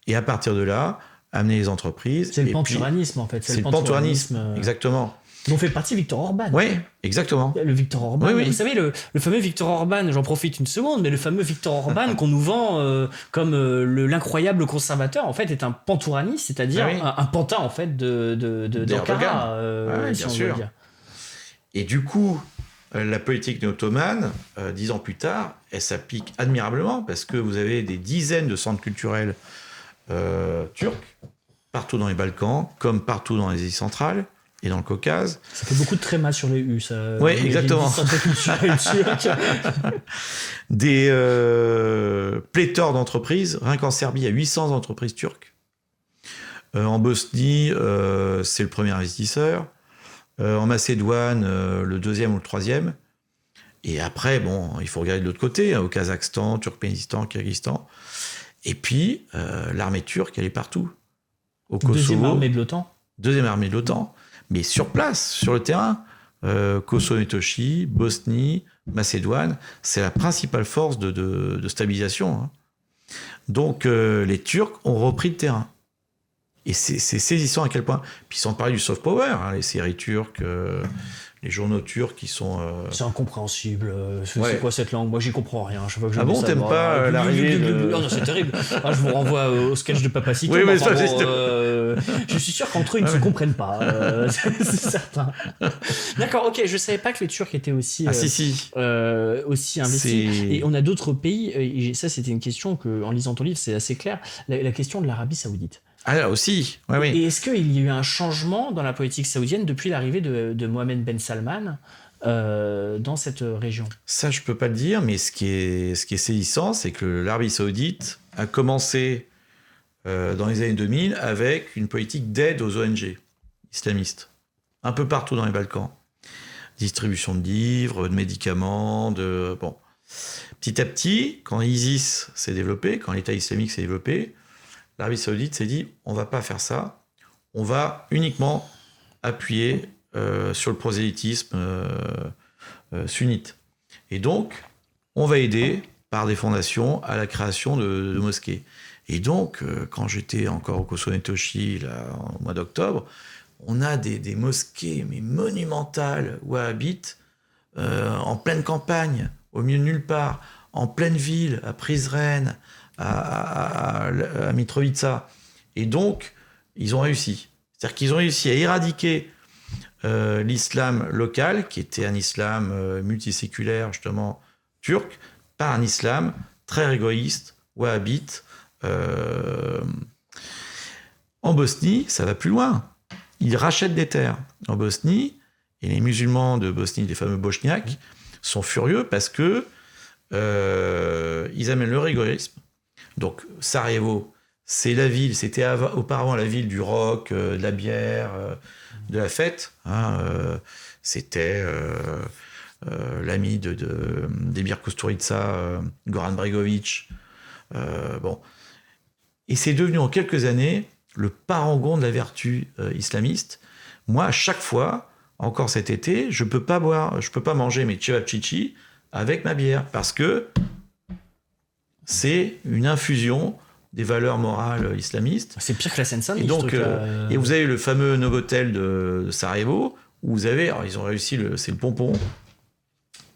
et à partir de là, amener les entreprises. C'est le panturanisme, en fait. C'est le panturanisme, exactement. Dont fait partie Viktor Orban. Oui, exactement. Le Viktor Orban. Oui. Vous savez, le fameux Viktor Orban, j'en profite une seconde, mais le fameux Viktor Orban qu'on nous vend comme l'incroyable conservateur, en fait, est un pantouraniste, c'est-à-dire un pantin, en fait, d'Ankara. Bien sûr. Et du coup, la politique néo-ottomane, 10 ans plus tard, elle s'applique admirablement parce que vous avez des dizaines de centres culturels turcs, partout dans les Balkans, comme partout dans l'Asie centrale, et dans le Caucase. Ça fait beaucoup de trémas sur les U, ça. Oui, exactement. Des pléthores d'entreprises. Rien qu'en Serbie, il y a 800 entreprises turques. En Bosnie, c'est le premier investisseur. En Macédoine, le deuxième ou le troisième. Et après, bon, il faut regarder de l'autre côté, au Kazakhstan, Turkménistan, Kyrgyzstan. Et puis, l'armée turque, elle est partout. Au Kosovo. Deuxième armée de l'OTAN. Deuxième armée de l'OTAN. Mais sur place, sur le terrain, Kosovo et Tochi, Bosnie, Macédoine, c'est la principale force de stabilisation. Hein. Donc, les Turcs ont repris le terrain. Et c'est saisissant à quel point. Puis sans parler du soft power, hein, les séries turques, les journaux turcs qui sont... C'est incompréhensible. C'est Ouais. quoi cette langue? Moi, j'y comprends rien. Je vois que Ah bon, t'aimes pas l'arrivée de... Non, c'est terrible. Ah, je vous renvoie au sketch de Papacito. Oui, mais enfin, ça, je suis sûr qu'entre eux, ils ne se comprennent pas. C'est certain. D'accord, ok. Je savais pas que les Turcs étaient aussi... Ah si. aussi investis. Et on a d'autres pays, et ça c'était une question que, en lisant ton livre, c'est assez clair, la question de l'Arabie Saoudite. Ah là aussi, oui. Et est-ce qu'il y a eu un changement dans la politique saoudienne depuis l'arrivée de Mohamed Ben Salman dans cette région? Ça, je peux pas le dire, mais ce qui est saisissant, c'est que l'Arabie Saoudite a commencé dans les années 2000 avec une politique d'aide aux ONG islamistes, un peu partout dans les Balkans. Distribution de livres, de médicaments, Bon. Petit à petit, quand ISIS s'est développé, quand l'État islamique s'est développé, l'Arabie Saoudite s'est dit, on va pas faire ça, on va uniquement appuyer sur le prosélytisme sunnite. Et donc, on va aider par des fondations à la création de mosquées. Et donc, quand j'étais encore au Kosovo et Tochi, là, au mois d'octobre, on a des mosquées mais monumentales wahhabites en pleine campagne, au milieu de nulle part, en pleine ville, à Prizren, à Mitrovica. Et donc, ils ont réussi. C'est-à-dire qu'ils ont réussi à éradiquer l'islam local, qui était un islam multiséculaire, justement, turc, par un islam très rigouriste, wahhabite. En Bosnie, ça va plus loin. Ils rachètent des terres en Bosnie, et les musulmans de Bosnie, les fameux Bosniaques, sont furieux parce que ils amènent le rigorisme. Donc, Sarajevo, c'est la ville, c'était auparavant la ville du rock, de la bière, de la fête. Hein, c'était l'ami d'Emir Kusturica, Goran Bregovic. Bon. Et c'est devenu en quelques années le parangon de la vertu islamiste. Moi, à chaque fois, encore cet été, je peux pas manger mes cevapcici avec ma bière parce que c'est une infusion des valeurs morales islamistes. C'est pire que la Seine-Saint-Denis. Et donc, et vous avez le fameux Novotel de Sarajevo où vous avez, alors ils ont réussi, c'est le pompon,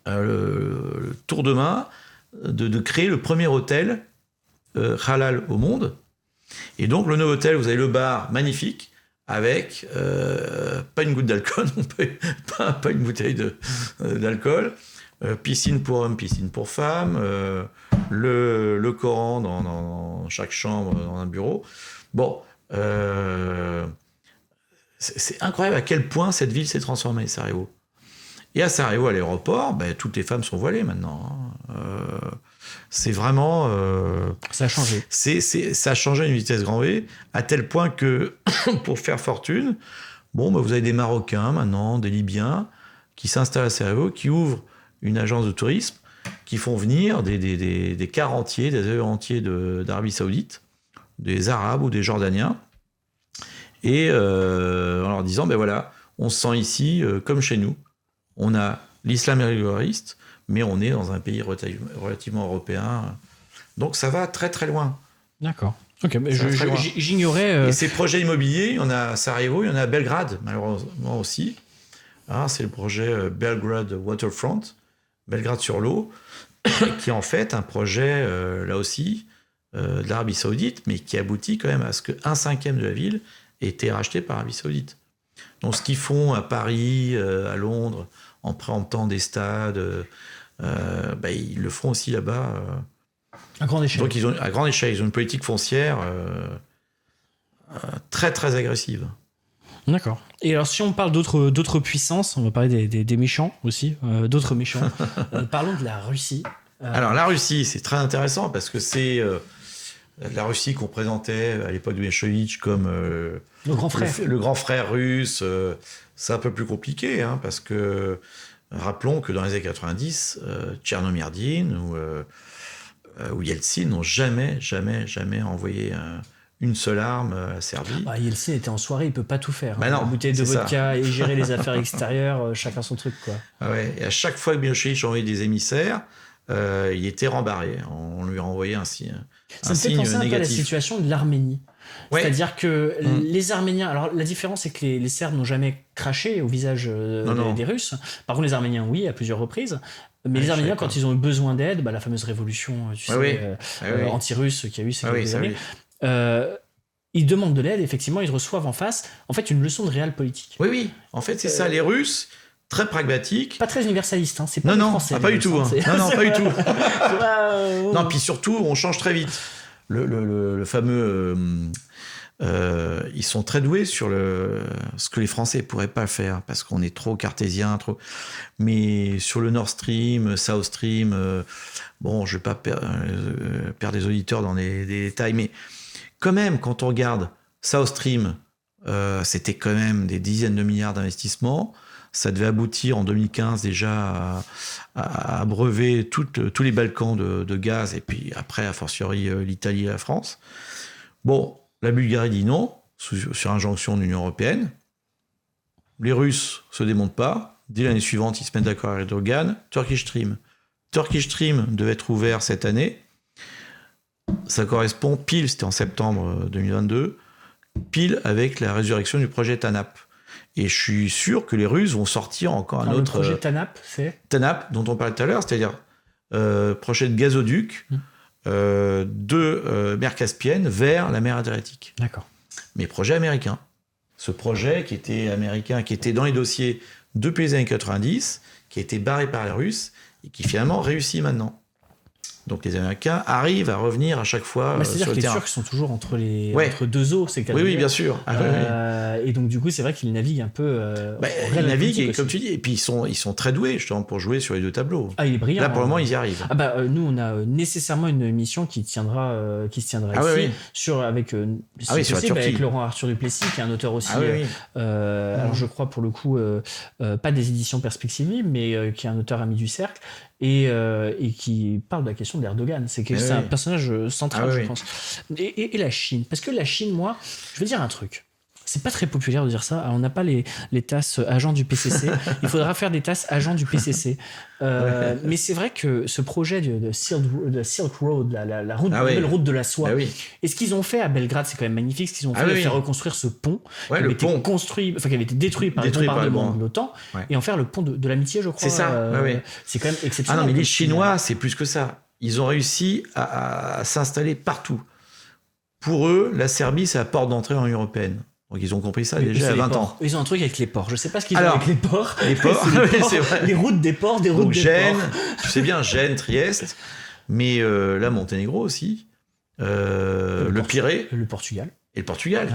le tour de main de créer le premier hôtel halal au monde. Et donc, le Novotel, vous avez le bar magnifique avec pas une goutte d'alcool, pas une bouteille d'alcool, piscine pour hommes, piscine pour femmes, le Coran dans chaque chambre, dans un bureau. Bon, c'est incroyable à quel point cette ville s'est transformée, Sarajevo. Et à Sarajevo, à l'aéroport, toutes les femmes sont voilées maintenant. C'est vraiment... ça a changé. Ça a changé à une vitesse grand V, à tel point que, pour faire fortune, vous avez des Marocains maintenant, des Libyens, qui s'installent à Sarajevo, qui ouvrent une agence de tourisme, qui font venir des cars entiers, des avions entiers d'Arabie Saoudite, des Arabes ou des Jordaniens, et en leur disant, voilà, on se sent ici comme chez nous. On a l'islam rigoriste, mais on est dans un pays relativement européen. Donc ça va très très loin. D'accord. Ok, mais j'ignorais... Et ces projets immobiliers, il y en a à Sarajevo, il y en a à Belgrade, malheureusement aussi. C'est le projet Belgrade Waterfront, Belgrade sur l'eau, qui est en fait un projet, là aussi, de l'Arabie Saoudite, mais qui aboutit quand même à ce qu'un cinquième de la ville ait été racheté par l'Arabie Saoudite. Donc ce qu'ils font à Paris, à Londres, en préemptant des stades, ils le feront aussi là-bas. À grande échelle. Donc à grande échelle, ils ont une politique foncière très très agressive. D'accord. Et alors, si on parle d'autres puissances, on va parler des méchants aussi, d'autres méchants. Parlons de la Russie. Alors, la Russie, c'est très intéressant parce que c'est la Russie qu'on présentait à l'époque de Mélenchevitch comme le grand frère. Le grand frère russe. C'est un peu plus compliqué, hein, parce que rappelons que dans les années 90, Tchernomyrdine ou Yeltsin n'ont jamais envoyé une seule arme à la Serbie. Yeltsin était en soirée, il peut pas tout faire. Bah non, une bouteille de vodka et gérer les affaires extérieures, chacun son truc, quoi. Ah ouais, et à chaque fois que Milosevic envoyait des émissaires, il était rembarré. On lui renvoyait un signe Ça me fait penser un peu à la situation de l'Arménie. Ouais. C'est-à-dire que les Arméniens... Alors, la différence, c'est que les Serbes n'ont jamais craché au visage des Russes. Par contre, les Arméniens, oui, à plusieurs reprises. Mais les Arméniens, quand ils ont eu besoin d'aide, la fameuse révolution anti-russe qu'il y a eu ces quelques années, ils demandent de l'aide, effectivement, ils reçoivent en face, en fait, une leçon de réel politique. Oui. En fait, c'est ça. Les Russes, très pragmatiques. Pas très universaliste, hein. C'est pas les Français. Pas du tout. Non, pas du tout. Oh. Non, puis surtout, on change très vite. Le fameux... ils sont très doués sur ce que les Français pourraient pas faire parce qu'on est trop cartésien, mais sur le Nord Stream, South Stream, je vais pas perdre des auditeurs dans des détails, mais quand même, quand on regarde South Stream, c'était quand même des dizaines de milliards d'investissements. Ça devait aboutir en 2015 déjà à abreuver tous les Balkans de gaz, et puis après, a fortiori, l'Italie et la France. Bon, la Bulgarie dit non, sur injonction de l'Union européenne. Les Russes se démontent pas. Dès l'année suivante, ils se mettent d'accord avec Erdogan. Turkish Stream. Turkish Stream devait être ouvert cette année. Ça correspond pile, c'était en septembre 2022, pile avec la résurrection du projet TANAP. Et je suis sûr que les Russes vont sortir encore un autre... Le projet TANAP, c'est TANAP, dont on parlait tout à l'heure, c'est-à-dire projet de gazoduc de mer Caspienne vers la mer Adriatique. D'accord. Mais projet américain. Ce projet qui était américain, qui était dans les dossiers depuis les années 90, qui a été barré par les Russes et qui finalement réussit maintenant. Donc les Américains arrivent à revenir à chaque fois c'est-à-dire sur le que les terrain. Turcs sont toujours entre deux eaux, c'est le cas de Oui, dire. bien sûr. Et donc du coup, c'est vrai qu'ils naviguent un peu. Ils naviguent, et comme tu dis, et puis ils sont très doués justement pour jouer sur les deux tableaux. Ah, il est brillant. Là, pour le moment, ils y arrivent. Nous, on a nécessairement une émission qui se tiendra ici, sur la Turquie, avec Laurent Arthur Duplessis, qui est un auteur aussi. Alors, je crois pour le coup, pas des éditions Perspectives Libres, mais qui est un auteur ami du cercle. Et qui parle de la question de l'Erdogan. C'est un personnage central, je pense. Et la Chine. Parce que la Chine, moi, je vais dire un truc. C'est pas très populaire de dire ça. Alors, on n'a pas les tasses agents du PCC. Il faudra faire des tasses agents du PCC. Mais c'est vrai que ce projet de Silk Road, la route, nouvelle route de la soie, et ce qu'ils ont fait à Belgrade, c'est quand même magnifique. Ce qu'ils ont fait, de faire reconstruire ce pont qui avait été construit, qui avait été détruit par le bombardement de l'OTAN, et en faire le pont de l'amitié, je crois. C'est ça. C'est quand même exceptionnel. Ah non, mais les Chinois, c'est plus que ça. Ils ont réussi à s'installer partout. Pour eux, la Serbie, c'est la porte d'entrée dans l'Union européenne. Donc ils ont compris ça déjà il y a 20 ans. Ils ont un truc avec les ports. Je sais pas ce qu'ils ont avec les ports. Les ports, c'est vrai. Les routes des ports, Donc, Gênes, tu sais bien, Gênes, Trieste, mais la Monténégro aussi, le Pirée. Le Portugal. Et le Portugal.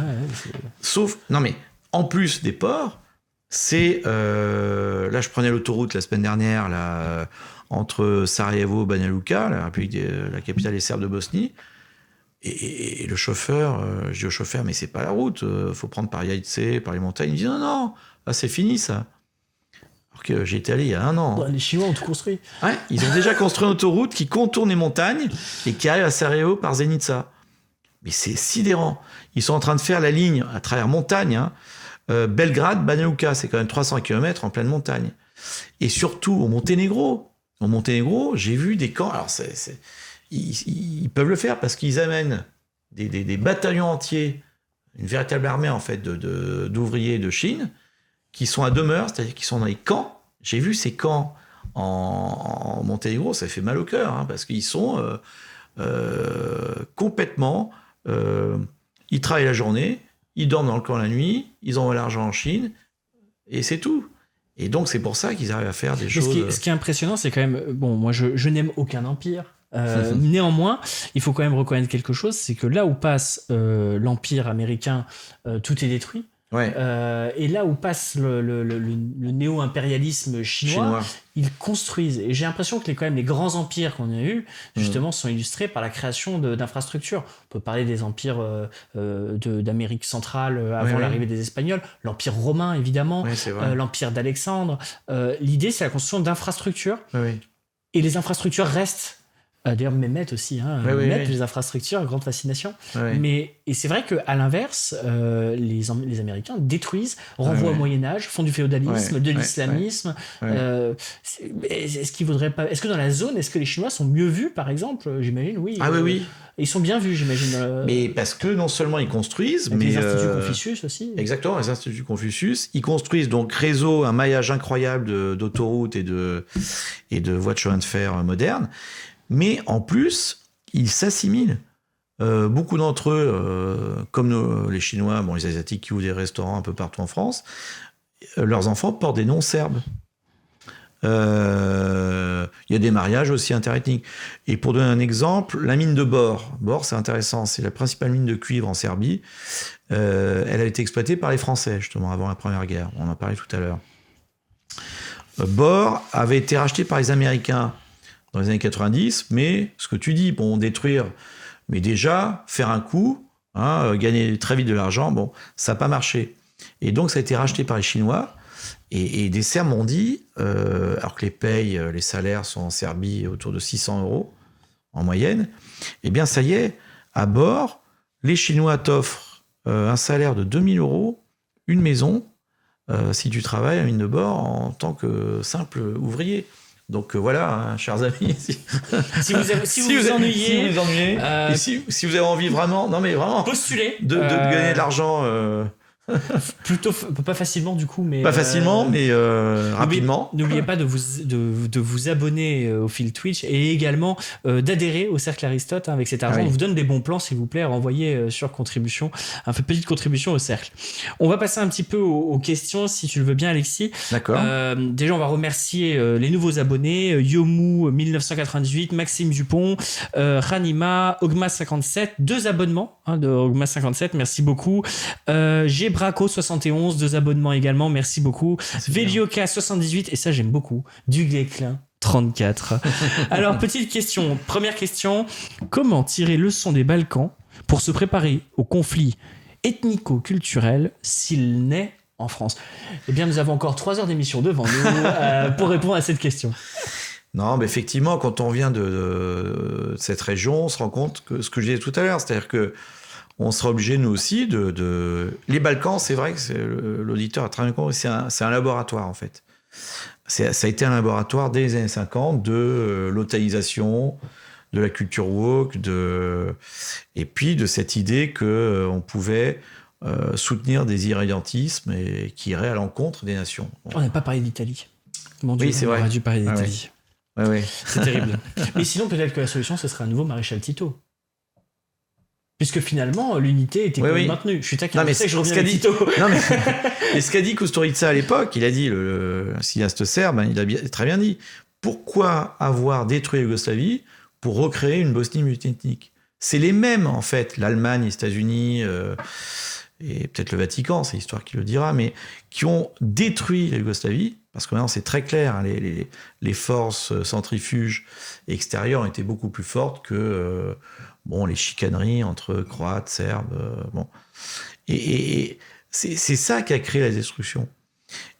Sauf, non mais, en plus des ports, c'est... là, je prenais l'autoroute la semaine dernière, là, entre Sarajevo et Banja Luka, la capitale des Serbes de Bosnie. Et le chauffeur, je dis au chauffeur, mais c'est pas la route, faut prendre par Yaïtse, par les montagnes. Il me dit non, c'est fini ça. Alors que j'y étais allé il y a 1 an. Les Chinois ont tout construit. Ouais, ils ont déjà construit une autoroute qui contourne les montagnes et qui arrive à Sarajevo par Zenica. Mais c'est sidérant. Ils sont en train de faire la ligne à travers montagne, Belgrade, Banja Luka, c'est quand même 300 km en pleine montagne. Et surtout au Monténégro. Au Monténégro, j'ai vu des camps. Alors ils peuvent le faire parce qu'ils amènent des bataillons entiers, une véritable armée en fait d'ouvriers de Chine qui sont à demeure, c'est-à-dire qui sont dans les camps. J'ai vu ces camps en Monténégro, ça fait mal au cœur parce qu'ils sont complètement... ils travaillent la journée, ils dorment dans le camp la nuit, ils envoient l'argent en Chine et c'est tout. Et donc c'est pour ça qu'ils arrivent à faire des choses... Ce qui est impressionnant, c'est quand même... Bon, moi je n'aime aucun empire. Néanmoins, il faut quand même reconnaître quelque chose, c'est que là où passe l'empire américain, tout est détruit. Ouais. Et là où passe le néo-impérialisme chinois, ils construisent. Et j'ai l'impression que quand même les grands empires qu'on a eus, justement, sont illustrés par la création d'infrastructures. On peut parler des empires d'Amérique centrale avant l'arrivée des Espagnols, l'empire romain, évidemment, l'empire d'Alexandre. L'idée, c'est la construction d'infrastructures. Et les infrastructures restent. D'ailleurs, Mehmet aussi, les infrastructures, grande fascination. Et c'est vrai qu'à l'inverse, les Américains détruisent, renvoient au Moyen-Âge, font du féodalisme, de l'islamisme. Est-ce que dans la zone, est-ce que les Chinois sont mieux vus, par exemple? J'imagine, oui. Oui. Ils sont bien vus, j'imagine. Mais parce que non seulement ils construisent, mais les instituts Confucius aussi. Exactement, les instituts Confucius. Ils construisent donc un maillage incroyable d'autoroutes et de voies de chemin de fer modernes. Mais en plus, ils s'assimilent. Beaucoup d'entre eux, comme les Chinois, les Asiatiques qui ouvrent des restaurants un peu partout en France, leurs enfants portent des noms serbes. Il y a des mariages aussi interethniques. Et pour donner un exemple, la mine de Bor. Bor, c'est intéressant, c'est la principale mine de cuivre en Serbie. Elle a été exploitée par les Français, justement, avant la Première Guerre. On en parlait tout à l'heure. Bor avait été racheté par les Américains dans les années 90, mais ce que tu dis, détruire, mais déjà, faire un coup, gagner très vite de l'argent, ça n'a pas marché. Et donc, ça a été racheté par les Chinois, et des Serbes m'ont dit, alors que les salaires sont en Serbie autour de 600 € en moyenne, eh bien, ça y est, à Bor, les Chinois t'offrent un salaire de 2000 €, une maison, si tu travailles à mine de Bor en tant que simple ouvrier. Donc voilà, chers amis, si vous ennuyez, et si vous avez envie vraiment postulez de gagner de l'argent, plutôt pas facilement du coup, mais pas facilement, mais rapidement. N'oubliez pas de vous abonner au fil Twitch et également d'adhérer au Cercle Aristote. Avec cet argent, on vous donne des bons plans, s'il vous plaît, renvoyez sur contribution, petite contribution au Cercle. On va passer un petit peu aux questions, si tu le veux bien, Alexis. D'accord. Déjà, on va remercier les nouveaux abonnés, Yomu 1998, Maxime Dupont, Ranima, Ogma57, 2 abonnements de Ogma57, merci beaucoup. Braco 71, 2 abonnements également, merci beaucoup. Velioka 78, et ça j'aime beaucoup. Duguay-Clin 34. Alors, première question, comment tirer leçon des Balkans pour se préparer au conflit ethnico-culturel s'il naît en France? Eh bien, nous avons encore 3 heures d'émission devant nous pour répondre à cette question. Non, mais effectivement, quand on vient de cette région, on se rend compte que ce que je disais tout à l'heure, c'est-à-dire que on sera obligé, nous aussi, Les Balkans, c'est vrai que l'auditeur a très bien compris, c'est un laboratoire, en fait. Ça a été un laboratoire dès les années 50 de l'otanisation, de la culture woke, et puis de cette idée qu'on pouvait soutenir des irrédentismes qui iraient à l'encontre des nations. On n'a pas parlé d'Italie. Mon Dieu, oui, c'est vrai. On aurait dû parler d'Italie. Ouais. C'est terrible. Mais sinon, peut-être que la solution, ce serait un nouveau maréchal Tito. Puisque finalement, l'unité était maintenue. Je suis taquin, mais je reviens à Tito. Mais ce qu'a dit Kusturica à l'époque, il a dit, le cinéaste serbe, il a très bien dit, pourquoi avoir détruit la Yougoslavie pour recréer une Bosnie multiethnique? C'est les mêmes, en fait, l'Allemagne, les États-Unis, et peut-être le Vatican, c'est l'histoire qui le dira, mais qui ont détruit la Yougoslavie, parce que maintenant c'est très clair, les forces centrifuges extérieures étaient beaucoup plus fortes que... les chicaneries entre Croates, Serbes, Et c'est ça qui a créé la destruction.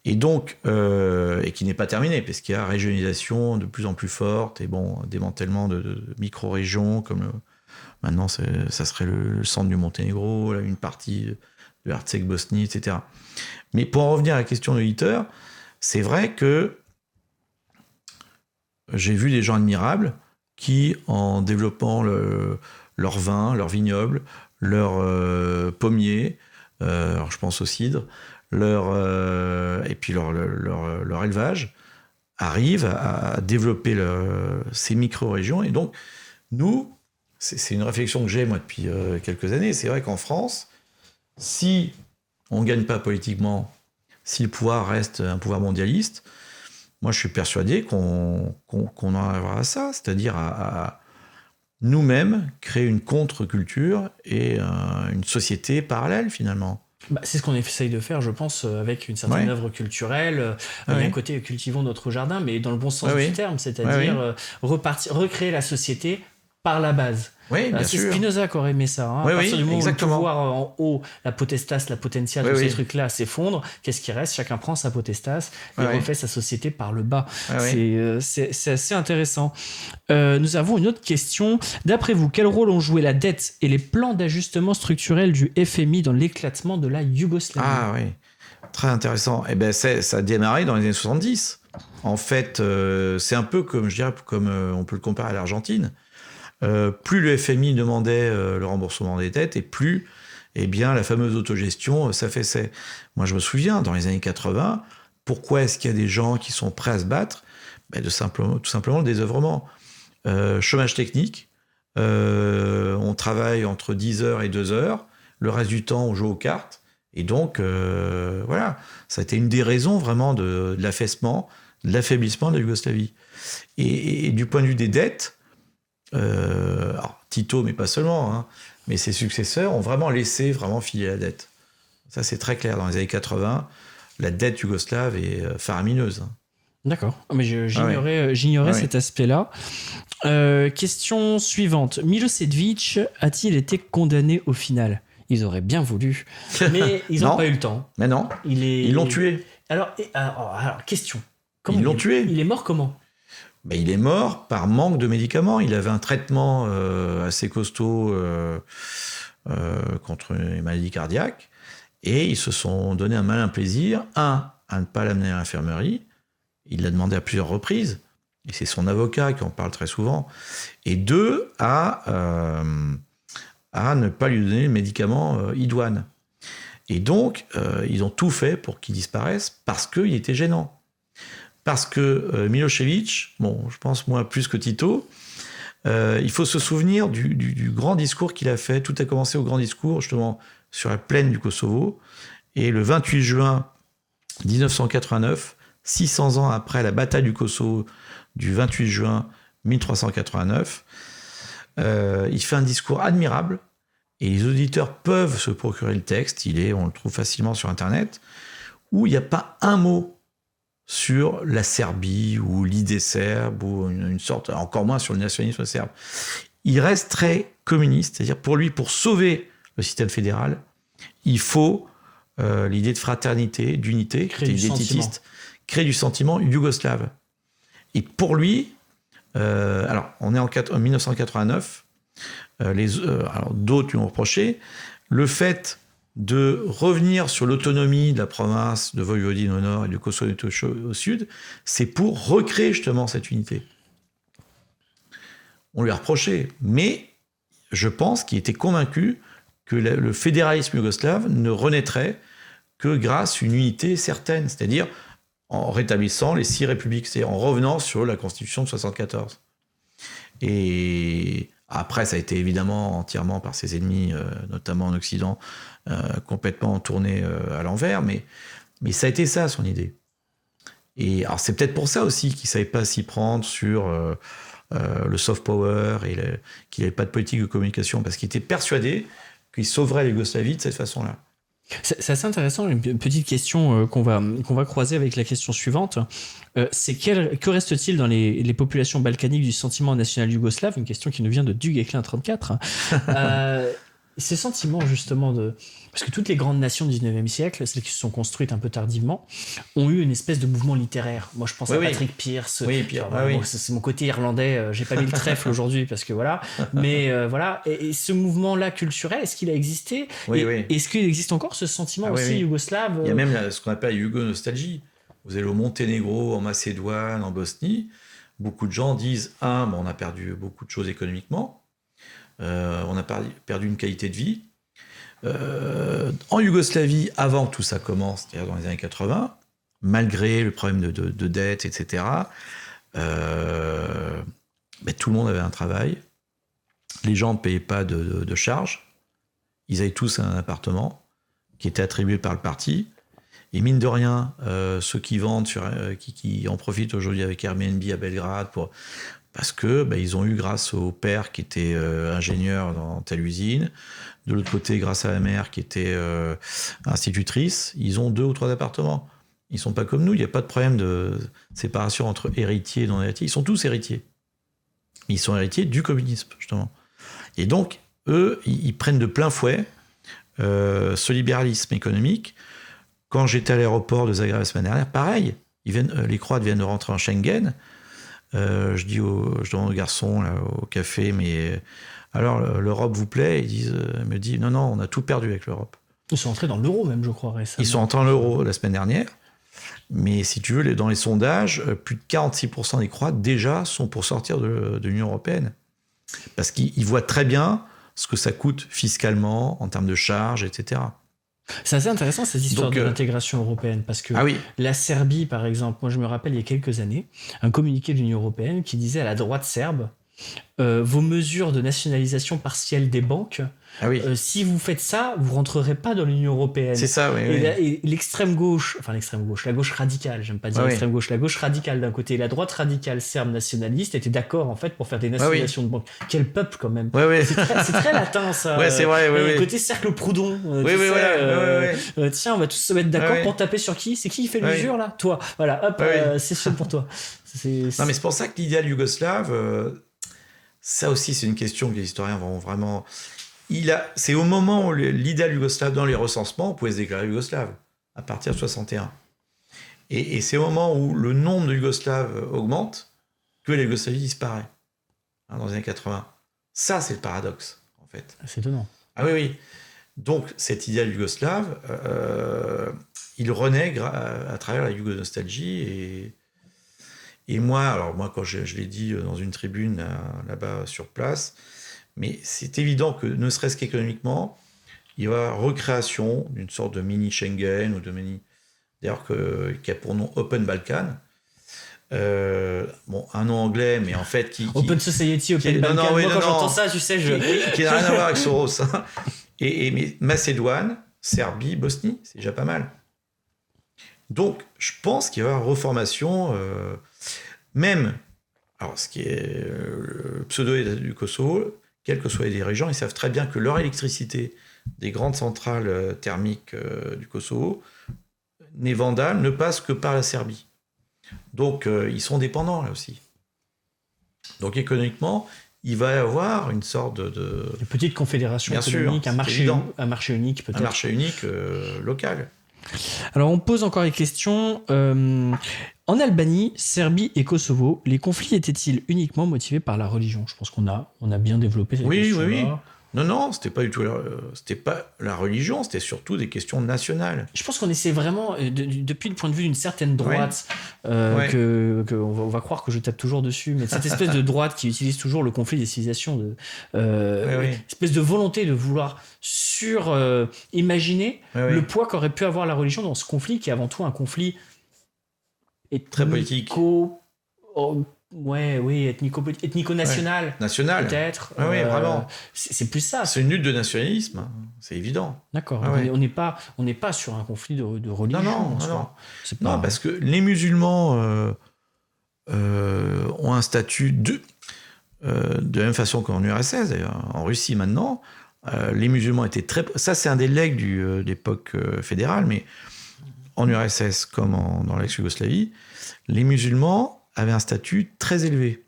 Et donc, et qui n'est pas terminé, parce qu'il y a régionalisation de plus en plus forte, et démantèlement de micro-régions, comme maintenant, ça serait le centre du Monténégro, une partie de Herzeg-Bosnie, etc. Mais pour en revenir à la question de l'auditeur, c'est vrai que j'ai vu des gens admirables qui, en développant leur vin, leur vignoble, leur pommier, alors je pense au cidre, et puis leur élevage, arrivent à développer ces micro-régions. Et donc, nous, c'est une réflexion que j'ai, moi, depuis quelques années. C'est vrai qu'en France, si on ne gagne pas politiquement, si le pouvoir reste un pouvoir mondialiste, moi, je suis persuadé qu'on en arrivera à ça, c'est-à-dire à nous-mêmes créer une contre-culture et une société parallèle, finalement. C'est ce qu'on essaye de faire, je pense, avec une certaine œuvre culturelle. Il y a un côté cultivons notre jardin, mais dans le bon sens du terme, c'est-à-dire recréer la société par la base. Oui, bien c'est sûr. Spinoza qui aurait aimé ça. À partir du moment où le pouvoir en haut, la potestas, la potentia, tous ces trucs-là s'effondrent, qu'est-ce qui reste? Chacun prend sa potestas et refait sa société par le bas. C'est assez intéressant. Nous avons une autre question. D'après vous, quel rôle ont joué la dette et les plans d'ajustement structurel du FMI dans l'éclatement de la Yougoslavie? Ah oui, très intéressant. Eh ben, ça a démarré dans les années 70. En fait, c'est un peu comme on peut le comparer à l'Argentine. Plus le FMI demandait le remboursement des dettes et plus la fameuse autogestion s'affaissait. Moi, je me souviens, dans les années 80, pourquoi est-ce qu'il y a des gens qui sont prêts à se battre? Tout simplement le désœuvrement. Chômage technique, on travaille entre 10 heures et 2 heures, le reste du temps, on joue aux cartes. Et donc, ça a été une des raisons vraiment de l'affaissement, de l'affaiblissement de la Yougoslavie. Et du point de vue des dettes, alors Tito, mais pas seulement, mais ses successeurs ont vraiment laissé filer la dette. Ça, c'est très clair. Dans les années 80, la dette yougoslave est faramineuse. D'accord. Mais j'ignorais cet aspect-là. Question suivante. Milosevic a-t-il été condamné au final? Ils auraient bien voulu, mais ils n'ont pas eu le temps. Mais non, ils l'ont tué. Alors question. Ils l'ont tué. Il est mort comment? Il est mort par manque de médicaments. Il avait un traitement assez costaud contre les maladies cardiaques. Et ils se sont donné un malin plaisir. À ne pas l'amener à l'infirmerie. Il l'a demandé à plusieurs reprises. Et c'est son avocat qui en parle très souvent. Et 2, à ne pas lui donner le médicament idoine. Et donc, ils ont tout fait pour qu'il disparaisse parce qu'il était gênant. Parce que Milosevic, je pense moi plus que Tito, il faut se souvenir du grand discours qu'il a fait. Tout a commencé au grand discours, justement, sur la plaine du Kosovo. Et le 28 juin 1989, 600 ans après la bataille du Kosovo du 28 juin 1389, il fait un discours admirable. Et les auditeurs peuvent se procurer le texte. On le trouve facilement sur Internet, où il n'y a pas un mot sur la Serbie ou l'idée serbe ou une sorte, encore moins sur le nationalisme serbe. Il reste très communiste, c'est-à-dire pour lui, pour sauver le système fédéral, il faut l'idée de fraternité, d'unité, créer du sentiment yougoslave. Et pour lui, alors on est en 1989, alors d'autres lui ont reproché le fait de revenir sur l'autonomie de la province de Voïvodine au nord et du Kosovo au sud, c'est pour recréer justement cette unité. On lui a reproché, mais je pense qu'il était convaincu que le fédéralisme yougoslave ne renaîtrait que grâce à une unité certaine, c'est-à-dire en rétablissant les 6 républiques, c'est-à-dire en revenant sur la constitution de 1974. Et après, ça a été évidemment entièrement par ses ennemis, notamment en Occident, complètement tourné à l'envers, mais ça a été ça, son idée. Et alors, c'est peut-être pour ça aussi qu'il ne savait pas s'y prendre sur le soft power et qu'il n'avait pas de politique de communication, parce qu'il était persuadé qu'il sauverait la Yougoslavie de cette façon-là. C'est assez intéressant, une petite question qu'on va croiser avec la question suivante. C'est que reste-t-il dans les populations balkaniques du sentiment national yougoslave? Une question qui nous vient de Duguesclin 34. Ce sentiment justement parce que toutes les grandes nations du 19e siècle, celles qui se sont construites un peu tardivement, ont eu une espèce de mouvement littéraire. Moi, je pense à Patrick Pearse. C'est mon côté irlandais. J'ai pas mis le trèfle aujourd'hui parce que voilà. Mais voilà. Et ce mouvement-là culturel, est-ce qu'il a existé? Est-ce qu'il existe encore ce sentiment yougoslave? Il y a même ce qu'on appelle la yougo-nostalgie. Vous allez au Monténégro, en Macédoine, en Bosnie. Beaucoup de gens disent on a perdu beaucoup de choses économiquement. On a perdu une qualité de vie. En Yougoslavie, avant que tout ça commence, c'est-à-dire dans les années 80, malgré le problème de dette, etc., tout le monde avait un travail. Les gens ne payaient pas de charges. Ils avaient tous un appartement qui était attribué par le parti. Et mine de rien, ceux qui vendent, qui en profitent aujourd'hui avec Airbnb à Belgrade parce que ils ont eu, grâce au père qui était ingénieur dans telle usine, de l'autre côté, grâce à la mère qui était institutrice, ils ont 2 ou 3 appartements. Ils sont pas comme nous, il n'y a pas de problème de séparation entre héritiers et non-héritiers. Ils sont tous héritiers. Ils sont héritiers du communisme, justement. Et donc, eux, ils prennent de plein fouet ce libéralisme économique. Quand j'étais à l'aéroport de Zagreb la semaine dernière, pareil, les Croates viennent de rentrer en Schengen. Je demande au garçon là, au café, mais alors l'Europe vous plaît? Il me dit non, on a tout perdu avec l'Europe. Ils sont entrés dans l'euro même, je crois, récemment. Ils sont entrés dans l'euro la semaine dernière. Mais si tu veux, dans les sondages, plus de 46% des Croates déjà sont pour sortir de l'Union européenne. Parce qu'ils voient très bien ce que ça coûte fiscalement, en termes de charges, etc. C'est assez intéressant cette histoire de l'intégration européenne, parce que la Serbie, par exemple, moi je me rappelle il y a quelques années, un communiqué de l'Union européenne qui disait à la droite serbe, vos mesures de nationalisation partielle des banques, si vous faites ça, vous rentrerez pas dans l'Union européenne. C'est ça, oui. Et l'extrême gauche, la gauche radicale, j'aime pas dire l'extrême gauche, la gauche radicale d'un côté, et la droite radicale serbe nationaliste étaient d'accord en fait pour faire des nationalisations de banques. Quel peuple quand même. C'est très latin ça. C'est vrai. Le côté cercle Proudhon. Tiens, on va tous se mettre d'accord pour taper sur qui? C'est qui fait l'usure là? Toi. Voilà, hop, c'est fait pour toi. Non, mais c'est pour ça que l'idéal yougoslave, ça aussi c'est une question que les historiens vont vraiment... C'est au moment où l'idéal yougoslave, dans les recensements, on pouvait se déclarer yougoslave, à partir de 61. Et c'est au moment où le nombre de Yougoslaves augmente que la Yougoslavie disparaît, dans les années 80. Ça, c'est le paradoxe, en fait. C'est étonnant. Ah oui. Donc, cet idéal yougoslave, il renaît à travers la yougonostalgie. Et moi, quand je l'ai dit dans une tribune là-bas sur place, mais c'est évident que, ne serait-ce qu'économiquement, il y aura recréation d'une sorte de mini Schengen ou de mini... D'ailleurs, qui a pour nom Open Balkan. Un nom anglais, mais en fait... Open Society, Open Balkan. Moi, quand j'entends ça, tu sais, qui n'a rien à voir avec Soros. Hein. Mais Macédoine, Serbie, Bosnie, c'est déjà pas mal. Donc, je pense qu'il y aura reformation... Même, alors ce qui est le pseudo-État du Kosovo, quelles que soient les dirigeants, ils savent très bien que leur électricité des grandes centrales thermiques du Kosovo ne passe que par la Serbie. Donc ils sont dépendants là aussi. Donc économiquement, il va y avoir une sorte de une petite confédération économique, un marché unique peut-être. Un marché unique local. Alors on pose encore les questions. En Albanie, Serbie et Kosovo, les conflits étaient-ils uniquement motivés par la religion? Je pense qu'on a bien développé cette question-là. Oui. Non, c'était pas du tout c'était pas la religion, c'était surtout des questions nationales. Je pense qu'on essaie vraiment, depuis le point de vue d'une certaine droite, on va croire que je tape toujours dessus, mais cette espèce de droite qui utilise toujours le conflit des civilisations, espèce de volonté de vouloir imaginer le poids qu'aurait pu avoir la religion dans ce conflit, qui est avant tout un conflit très politique. Ethnico-national. National. Peut-être. Vraiment. C'est plus ça. C'est une lutte de nationalisme, c'est évident. D'accord. On n'est pas sur un conflit de religion. Non, parce que les musulmans ont un statut de la même façon qu'en URSS, d'ailleurs, en Russie maintenant. Les musulmans étaient très... Ça, c'est un des legs de l'époque fédérale, mais en URSS comme dans l'ex-Yougoslavie, les musulmans avaient un statut très élevé,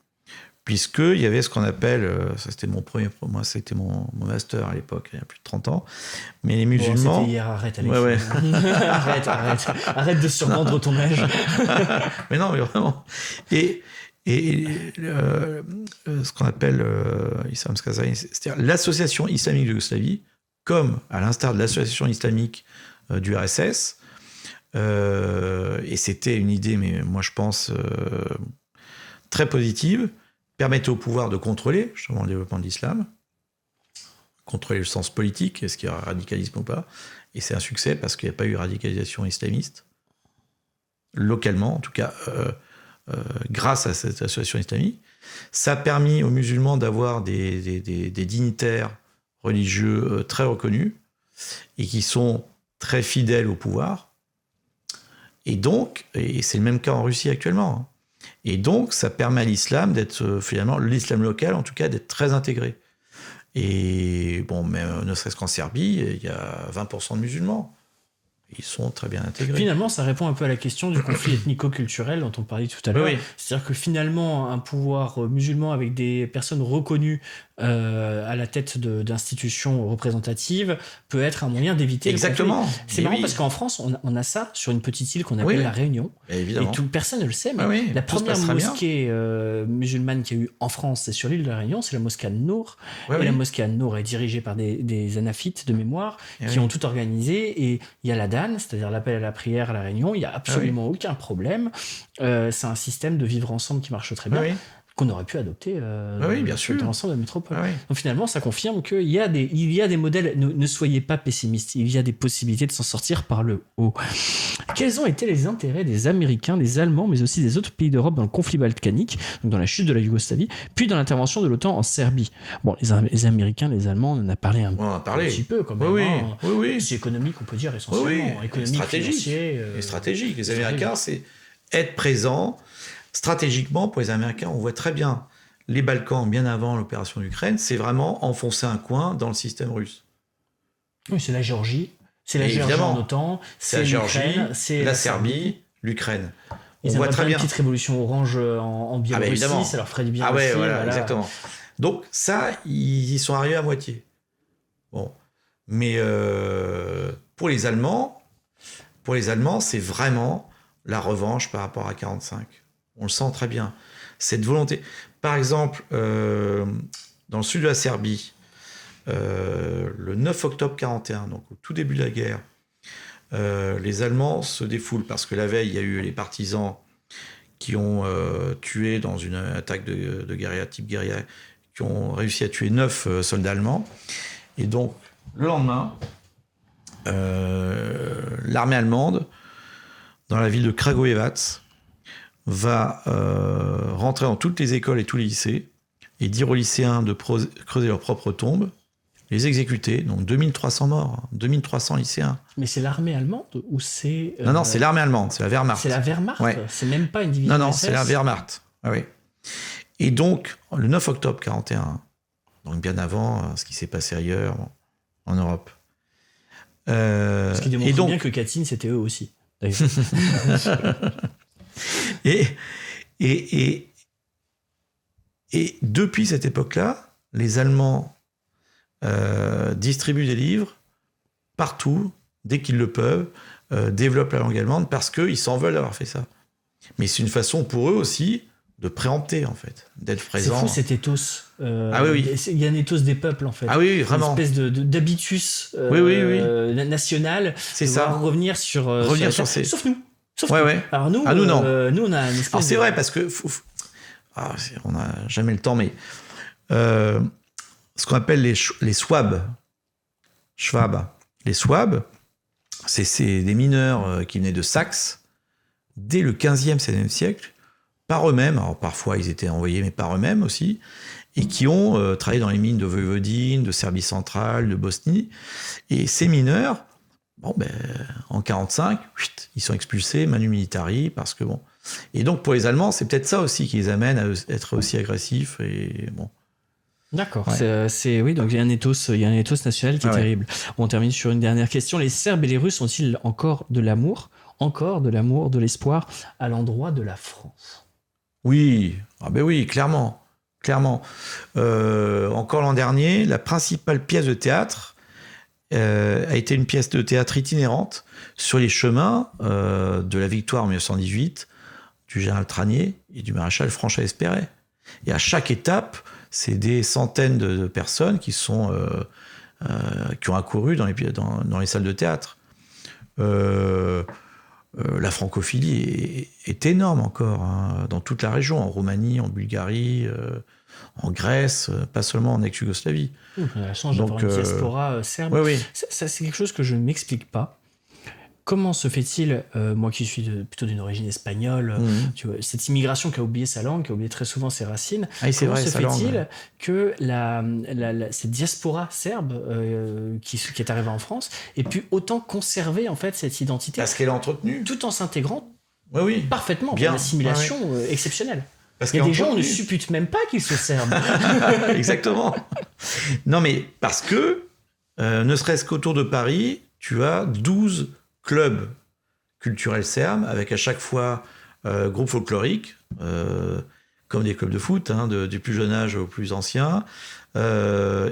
puisqu'il y avait ce qu'on appelle, ça c'était c'était mon master à l'époque, il y a plus de 30 ans, mais les musulmans... C'était hier, arrête Alexis. Arrête de survendre ton âge. Mais non, mais vraiment. Et ce qu'on appelle Islam Skazaï, c'est-à-dire l'association islamique de Yougoslavie, comme à l'instar de l'association islamique du RSS, et c'était une idée, mais moi je pense très positive, permettait au pouvoir de contrôler justement le développement de l'islam, contrôler le sens politique, est-ce qu'il y a radicalisme ou pas, et c'est un succès parce qu'il n'y a pas eu radicalisation islamiste, localement en tout cas, grâce à cette association islamique. Ça a permis aux musulmans d'avoir des dignitaires religieux très reconnus et qui sont très fidèles au pouvoir. Et donc, et c'est le même cas en Russie actuellement, Et donc, ça permet à l'islam d'être, finalement, l'islam local, en tout cas, d'être très intégré. Et bon, mais ne serait-ce qu'en Serbie, il y a 20% de musulmans. Ils sont très bien intégrés. Finalement, ça répond un peu à la question du conflit ethnico-culturel dont on parlait tout à l'heure. Oui. C'est-à-dire que finalement, un pouvoir musulman avec des personnes reconnues à la tête d'institutions représentatives peut être un moyen d'éviter Exactement. le conflit. C'est marrant parce qu'en France, on a ça sur une petite île qu'on appelle la Réunion. Évidemment. Et personne ne le sait, mais la première mosquée musulmane qu'il y a eu en France, c'est sur l'île de la Réunion, c'est la mosquée An-Nour. La mosquée An-Nour est dirigée par des anaphites de mémoire qui ont tout organisé. Et il y a l'adhan, c'est-à-dire l'appel à la prière à la Réunion. Il n'y a absolument aucun problème. C'est un système de vivre ensemble qui marche très bien. Qu'on aurait pu adopter bien sûr. dans l'ensemble de la métropole. Donc finalement, ça confirme qu'il y a des modèles. Ne soyez pas pessimistes. Il y a des possibilités de s'en sortir par le haut. Quels ont été les intérêts des Américains, des Allemands, mais aussi des autres pays d'Europe dans le conflit balkanique, donc dans la chute de la Yougoslavie, puis dans l'intervention de l'OTAN en Serbie? Bon, les Américains, les Allemands, on en a parlé un petit peu quand même. C'est économique, on peut dire essentiellement. Économique, stratégique. Et stratégique. Les Américains, c'est être présent. Stratégiquement, pour les Américains, on voit très bien les Balkans, bien avant l'opération d'Ukraine, c'est vraiment enfoncer un coin dans le système russe. Oui, c'est la Géorgie. C'est la Géorgie en OTAN. C'est la Géorgie, c'est la Serbie, l'Ukraine. On voit très bien. Une petite révolution orange en Biélorussie, ça leur ferait du bien aussi. Voilà, exactement. Donc ça, ils y sont arrivés à moitié. Bon. Mais pour les Allemands, c'est vraiment la revanche par rapport à 1945. On le sent très bien. Cette volonté. Par exemple, dans le sud de la Serbie, le 9 octobre 1941, donc au tout début de la guerre, les Allemands se défoulent parce que la veille, il y a eu les partisans qui ont tué dans une attaque de guérilla, type guérilla, qui ont réussi à tuer 9 soldats allemands. Et donc, le lendemain, l'armée allemande, dans la ville de Kragujevac, va rentrer dans toutes les écoles et tous les lycées et dire aux lycéens de creuser leur propre tombe, les exécuter. Donc 2300 morts, 2300 lycéens. Mais c'est l'armée allemande ou c'est... Non, c'est l'armée allemande, c'est la Wehrmacht. C'est la Wehrmacht ? C'est même pas une division Non, SS. c'est la Wehrmacht. Oui. Et donc, le 9 octobre 1941, donc bien avant ce qui s'est passé ailleurs en Europe. Ce qui démontre bien que Katyn, c'était eux aussi. Et depuis cette époque-là, les Allemands distribuent des livres partout, dès qu'ils le peuvent, développent la langue allemande parce qu'ils s'en veulent d'avoir fait ça. Mais c'est une façon pour eux aussi de préempter, en fait, d'être présents. C'est fou cet ethos. Oui. Il y a un ethos des peuples, en fait. Ah oui, vraiment. Une espèce d'habitus national. C'est ça. Revenir sur ces... Sauf nous. Alors nous, non. Nous, on a une espèce c'est vrai, parce que on n'a jamais le temps, mais ce qu'on appelle les Swabs, les Swabs, c'est des mineurs qui venaient de Saxe dès le 15e, 16e siècle, par eux-mêmes, alors parfois ils étaient envoyés, mais par eux-mêmes aussi, et qui ont travaillé dans les mines de Voïvodine, de Serbie centrale, de Bosnie. Et ces mineurs, en 1945, ils sont expulsés, manu militari, parce que bon. Et donc pour les Allemands, c'est peut-être ça aussi qui les amène à être aussi agressifs. Et bon. D'accord. Ouais. Oui, donc il y a un ethos national qui est terrible. On termine sur une dernière question. Les Serbes et les Russes ont-ils encore de l'amour, de l'espoir à l'endroit de la France? Oui, oui, clairement. Encore l'an dernier, la principale pièce de théâtre a été une pièce de théâtre itinérante sur les chemins de la victoire en 1918 du général Tranier et du maréchal Franchet Espéret. Et à chaque étape, c'est des centaines de personnes qui ont accouru dans les salles de théâtre. La francophilie est énorme encore, dans toute la région, en Roumanie, en Bulgarie, en Grèce, pas seulement en ex-Yougoslavie. On a la chance d'avoir une diaspora serbe. Oui. Ça, c'est quelque chose que je ne m'explique pas. Comment se fait-il, moi qui suis plutôt d'une origine espagnole, tu vois, cette immigration qui a oublié sa langue, qui a oublié très souvent ses racines, comment se fait-il que cette diaspora serbe qui est arrivée en France ait pu autant conserver en fait cette identité? Parce qu'elle est entretenue. Tout en s'intégrant Oui, oui. parfaitement, Bien. une assimilation exceptionnelle. Parce Il y a des gens, on ne qu'entretenu. suppute même pas qu'ils se servent. Exactement. Non, mais parce que, ne serait-ce qu'autour de Paris, tu as 12 clubs culturels serbes, avec à chaque fois groupe folklorique, comme des clubs de foot, hein, du plus jeune âge au plus ancien,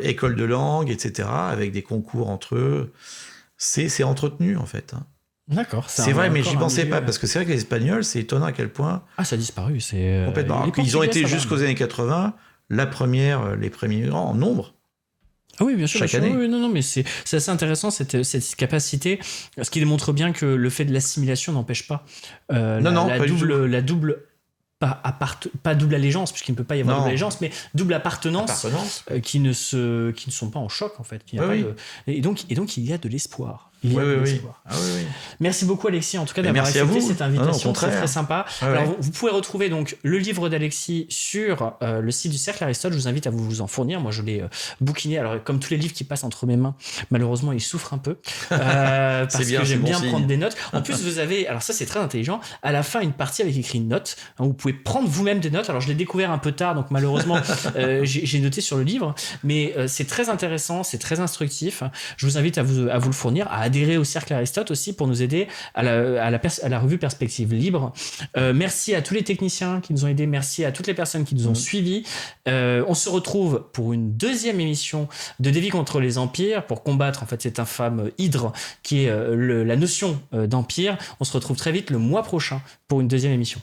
école de langue, etc., avec des concours entre eux. C'est entretenu, en fait. Hein. D'accord. C'est vrai, mais j'y pensais pas, parce que c'est vrai que les Espagnols, c'est étonnant à quel point... Ah, ça a disparu. C'est Complètement. les Ils ont Portugais, été ça va. jusqu'aux années 80, les premiers migrants en nombre. Ah oui, bien sûr. Chaque bien sûr. année. Oui, non, non, mais c'est assez intéressant cette capacité, ce qui démontre bien que le fait de l'assimilation n'empêche pas Non, pas du tout. la double pas double allégeance, puisqu'il ne peut pas y avoir Non. double allégeance, mais double appartenance, Appartenance. qui ne sont pas en choc en fait. Il y a Oui, pas oui. et donc il y a de l'espoir. Il y a Oui, de oui, oui. l'espoir. Ah, oui, oui. Merci beaucoup Alexis en tout cas Mais d'avoir merci à accepté vous. cette Non, non, au invitation, c'est contraire. très sympa. Ouais, Alors ouais. vous pouvez retrouver donc le livre d'Alexis sur le site du Cercle Aristote. Je vous invite à vous en fournir. Moi je l'ai bouquiné. Alors comme tous les livres qui passent entre mes mains, malheureusement il souffre un peu parce C'est bien, que c'est j'aime bon bien signe. prendre des notes. En plus vous avez, alors ça c'est très intelligent, à la fin une partie avec écrit notes. Hein, vous pouvez prendre vous-même des notes. Alors je l'ai découvert un peu tard, donc malheureusement j'ai noté sur le livre, mais c'est très intéressant, c'est très instructif. Je vous invite à vous le fournir, à adhérer au Cercle Aristote aussi pour nous aider à la revue Perspective Libre. Merci à tous les techniciens qui nous ont aidés, merci à toutes les personnes qui nous ont suivis. On se retrouve pour une deuxième émission de Dévi contre les empires pour combattre en fait cette infâme hydre qui est la notion d'empire. On se retrouve très vite le mois prochain pour une deuxième émission.